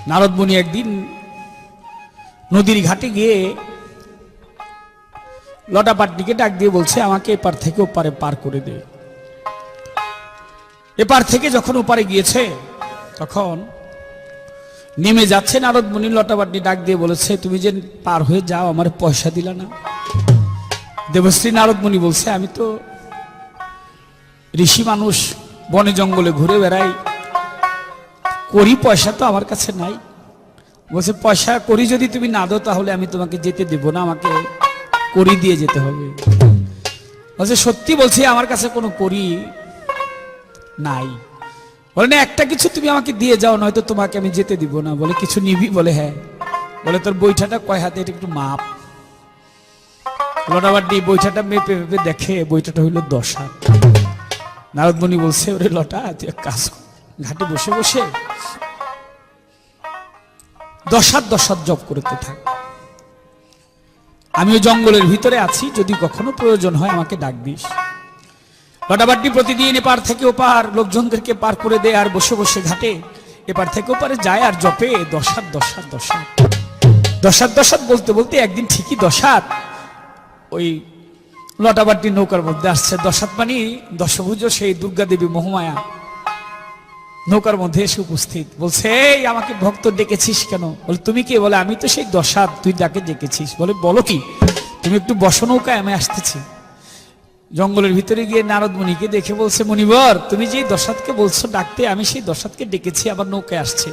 নারদ মুনি একদিন নদীর ঘাটে গিয়ে লটা পাটনিকে ডাক দিয়ে বলছে, আমাকে এপার থেকে ওপারে পার করে দে। এপার থেকে যখন ওপারে গিয়েছে, তখন নেমে যাচ্ছে নারদ মুনি। লটা পাটনি ডাক দিয়ে বলেছে, তুমি যে পার হয়ে যাও, আমার পয়সা দিলা না। দেবশ্রী নারদ মুনি বলছে, আমি তো ঋষি মানুষ, বনে জঙ্গলে ঘুরে বেড়াই, করি পয়সা তো আমার কাছে নাই। বলছে, পয়সা করি যদি তুমি না দাও, তাহলে আমি তোমাকে যেতে দেব না, আমাকে করি দিয়ে যেতে হবে। বলছে, সত্যি বলছি, আমার কাছে কোনো করি নাই। বলে, না, একটা কিছু তুমি আমাকে দিয়ে যাও, নয়তো তোমাকে আমি যেতে দিব না। বলে, কিছু নিবি? বলে, হ্যাঁ। বলে, তোর বৈঠাটা কয় হাতে, এটা একটু মাপ। লটাবাড্ডি বৈঠাটা মেপে মেপে দেখে, বৈঠাটা হইল 10 হাত। নারদমণি বলছে, ওরে লটা, তুই এক কাজ কর, ঘাটে বসে বসে 10 হাত 10 হাত জপ করতে থাক। আমিও জঙ্গলের ভিতরে আছি, যদি কখনো প্রয়োজন হয় আমাকে ডাক দিস। লটাবাড্ডি প্রতিদিন এপার থেকে ওপার লোকজনদেরকে পার করে দেয়, আর বসে বসে ঘাটে এপার থেকে ওপারে যায় আর জপে 10 হাত 10 হাত 10 হাত 10 হাত 10 হাত বলতে বলতে একদিন ঠিকই 10 হাত ওই লটাবাড্ডি নৌকার মধ্যে আসছে। 10 হাত মানে দশভুজ সেই দুর্গা দেবী মহামায়া নৌকার মধ্যে এসে উপস্থিত। বলছে, এই আমাকে ভক্ত ডেকেছিস কেন? বলে, তুমি কে? বলে, আমি তো সেই 10 হাত, তুই ডাকে ডেকেছিস। বলে, বলো কি? তুমি একটু বসো নৌকায়, আমি আসতেছি। জঙ্গলের ভিতরে গিয়ে নারদ মুনিকে দেখে বলছে, মুনিবর, তুমি যে 10 হাতকে বলছো ডাকতে, আমি সেই 10 হাতকে ডেকেছি, আবার নৌকায় আসছে।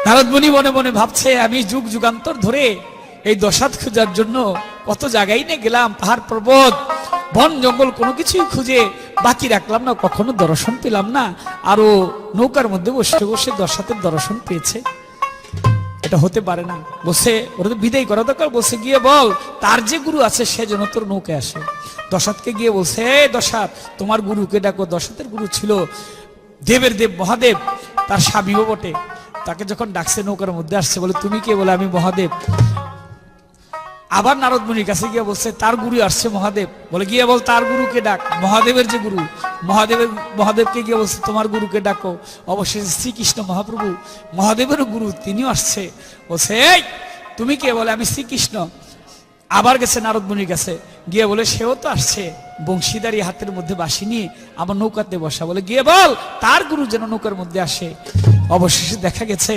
নারদ মুনি মনে মনে ভাবছে, আমি যুগ যুগান্তর ধরে এই 10 হাত খোঁজার জন্য কত জায়গায় নিয়ে গেলাম, পাহাড় পর্বত বন জঙ্গল, কোনো কিছুই খুঁজে বাকি রাখলাম না, কখনো দর্শন পেলাম না। আরো নৌকার মধ্যে বসে বসে 10 হাতের দর্শন পেয়েছে, এটা হতে পারে না। বসে ওরা তো বিদায় করা দরকার। বসে গিয়ে বল, তার যে গুরু আছে সে যেন তোর নৌকায় আসে। 10 হাতকে গিয়ে বলছে, 10 হাত, তোমার গুরুকে ডাকো। 10 হাতের গুরু ছিল দেবের দেব মহাদেব, তার স্বামীও বটে। তাকে যখন ডাকছে, নৌকার মধ্যে আসছে। বলে, তুমি কে? বলে, আমি মহাদেব। আবার নারদ মুনির কাছে গিয়ে বলছে, তার গুরু আসছে মহাদেব। বলে, গিয়ে বল, তার গুরুকে ডাক, মহাদেবের যে গুরু। মহাদেবকে গিয়ে বলছে, তোমার গুরুকে ডাকো। অবশেষে শ্রীকৃষ্ণ মহাপ্রভু, মহাদেবের গুরু, তিনিও আসছে। বলছে, এই তুমি কে? বলে, আমি শ্রীকৃষ্ণ। আবার গেছে নারদ মুনির কাছে, গিয়ে বলে, সেও তো আসছে, বংশীদারি হাতের মধ্যে বাঁশি নিয়ে আমার নৌকাতে বসা। বলে, গিয়ে বল, তার গুরু যেন নৌকার মধ্যে আসে। অবশেষে দেখা গেছে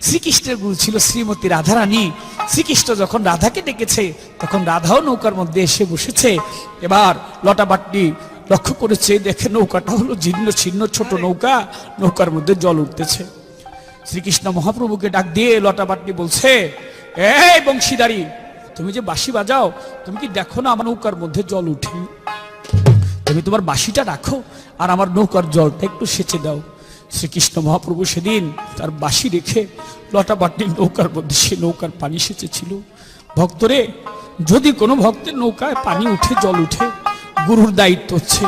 শ্রীকৃষ্ণের গুরু ছিল শ্রীমতী রাধারানী। শ্রীকৃষ্ণ যখন রাধাকে ডেকেছে, তখন রাধাও নৌকার মধ্যে এসে বসেছে। এবার লটাবাট্টি লক্ষ্য করেছে, দেখে নৌকাটা হলো জীর্ণ ছিন্ন ছোট নৌকা, নৌকার মধ্যে জল উঠতেছে। শ্রীকৃষ্ণ মহাপ্রভুকে ডাক দিয়ে লটাবাট্টি বলছে, এই বংশীদারি, তুমি যে বাঁশি বাজাও, তুমি কি দেখো না আমার নৌকার মধ্যে জল উঠে? তুমি তোমার বাঁশিটা রাখো, আর আমার নৌকার জলটা একটু সেচে দাও। শ্রীকৃষ্ণ মহাপ্রভু সেদিন তার বাঁশি রেখে লটাবাট্টির নৌকার মধ্যে সে নৌকার পানি সেচেছিল। ভক্তরে, যদি কোনো ভক্তের নৌকায় পানি উঠে, জল উঠে, গুরুর দায়িত্ব হচ্ছে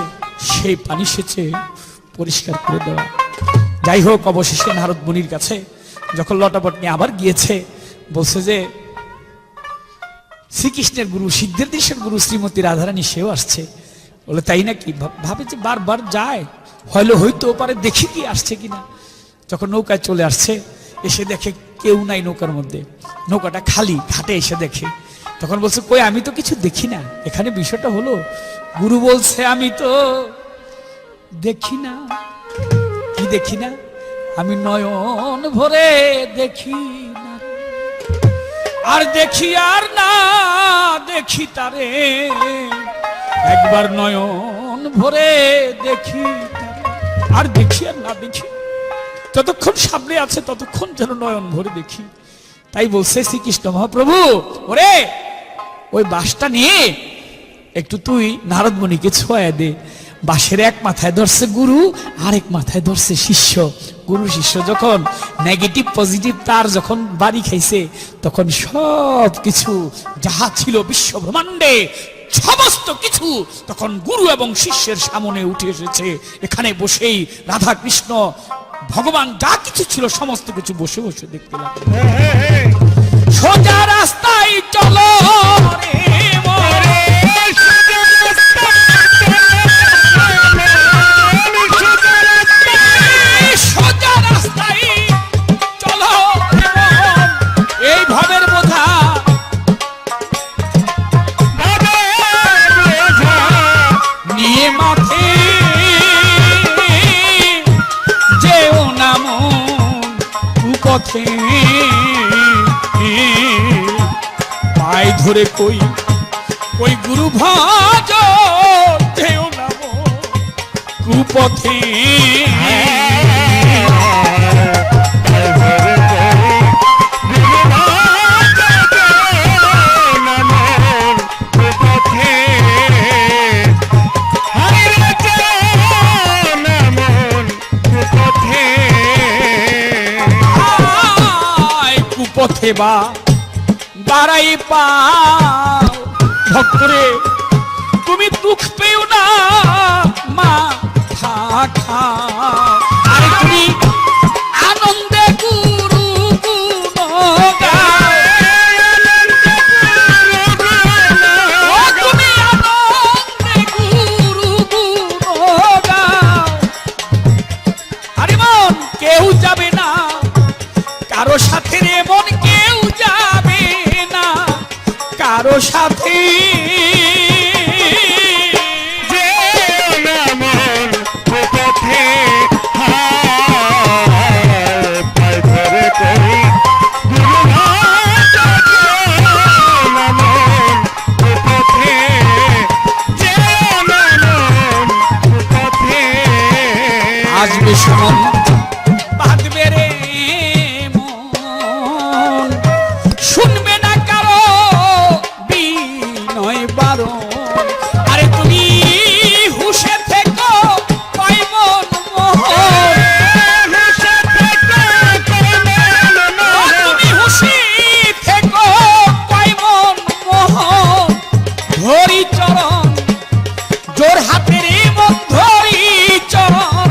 সেই পানি সেচে পরিষ্কার করে দেওয়া। যাই হোক, অবশেষে নারদ মুনির কাছে যখন লটাপট নিয়ে আবার গিয়েছে, বলছে যে শ্রীকৃষ্ণের গুরু, সিদ্ধের দেশের গুরু শ্রীমতী রাধারানী সেও আসছে। বলে তাই নাকি? ভাবে যে বারবার যায়, হয়তো পারে, দেখি কি আসছে কিনা। যখন নৌকায় চলে আসছে, এসে দেখে কেউ নাই নৌকার মধ্যে, নৌকাটা খালি। ঘাটে এসে দেখে, তখন বলছে কই, আমি তো কিছু দেখি না। এখানে বিষয়টা হলো, গুরু বলছে আমি তো দেখি না। কি দেখি না? আমি নয়ন ভরে দেখি না, আর দেখি আর না দেখি তারে, একবার নয়ন ভরে দেখি তারে, আর দেখি আর না দেখি, যতক্ষণ সামনে আছে ততক্ষণ যেন নয়ন ভরে দেখি। তাই বলছে শ্রীকৃষ্ণ মহাপ্রভু, ওরে ওই বাঁশটা নিয়ে একটু তুই নারদ মুনিকে ছোঁয়া দে। বাঁশের এক মাথায় ধরছে গুরু, আরেক মাথায় ধরছে শিষ্য। গুরু শিষ্য যখন নেগেটিভ পজিটিভ তার যখন বাড়ি খাইছে, তখন সব কিছু যাহা ছিল বিশ্ব ব্রহ্মাণ্ডে সমস্ত কিছু তখন গুরু এবং শিষ্যের সামনে উঠে এসেছে। এখানে বসেই রাধা কৃষ্ণ ভগবান যা কিছু ছিল সমস্ত কিছু বসে বসে দেখতে লাগলো। সোজা রাস্তায় চলো রে মোরে, সোজা রাস্তায় চলো রে মন, এই ভাবের বোঝা নিয়ে মাথে যেও না মন কুপথে, পায়ে ধরে কই কই গুরু ভজ যেও না মন কুপথে। কুপথে বা বাড়াই পাও ভক্তরে, তুমি দুঃখ পেও না মা খা, আর তুমি আনন্দে গুরু গুণ গাও, তুমি আনন্দে গুরু গুণ গাও। আরে মন কেউ যাবে না কারো সাথে রে মন, কেউ যাবে না কারো সাথে, যে না মন কুপথে, পায়ে ধরে কই গুরু ভজ যেও না মন কুপথে, যেও না মন কুপথে। আসবে সমন বাঁধবে রে মন, শুনবে না কারো বিনয় বারণ। আরে তুমি হুশে থেকো কয় মন মোহন, তুমি হুশি থেকো কয় মন মোহন, ধরি চরণ জোর হাতে রে মন, ধরি চরণ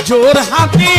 জোর হাতে।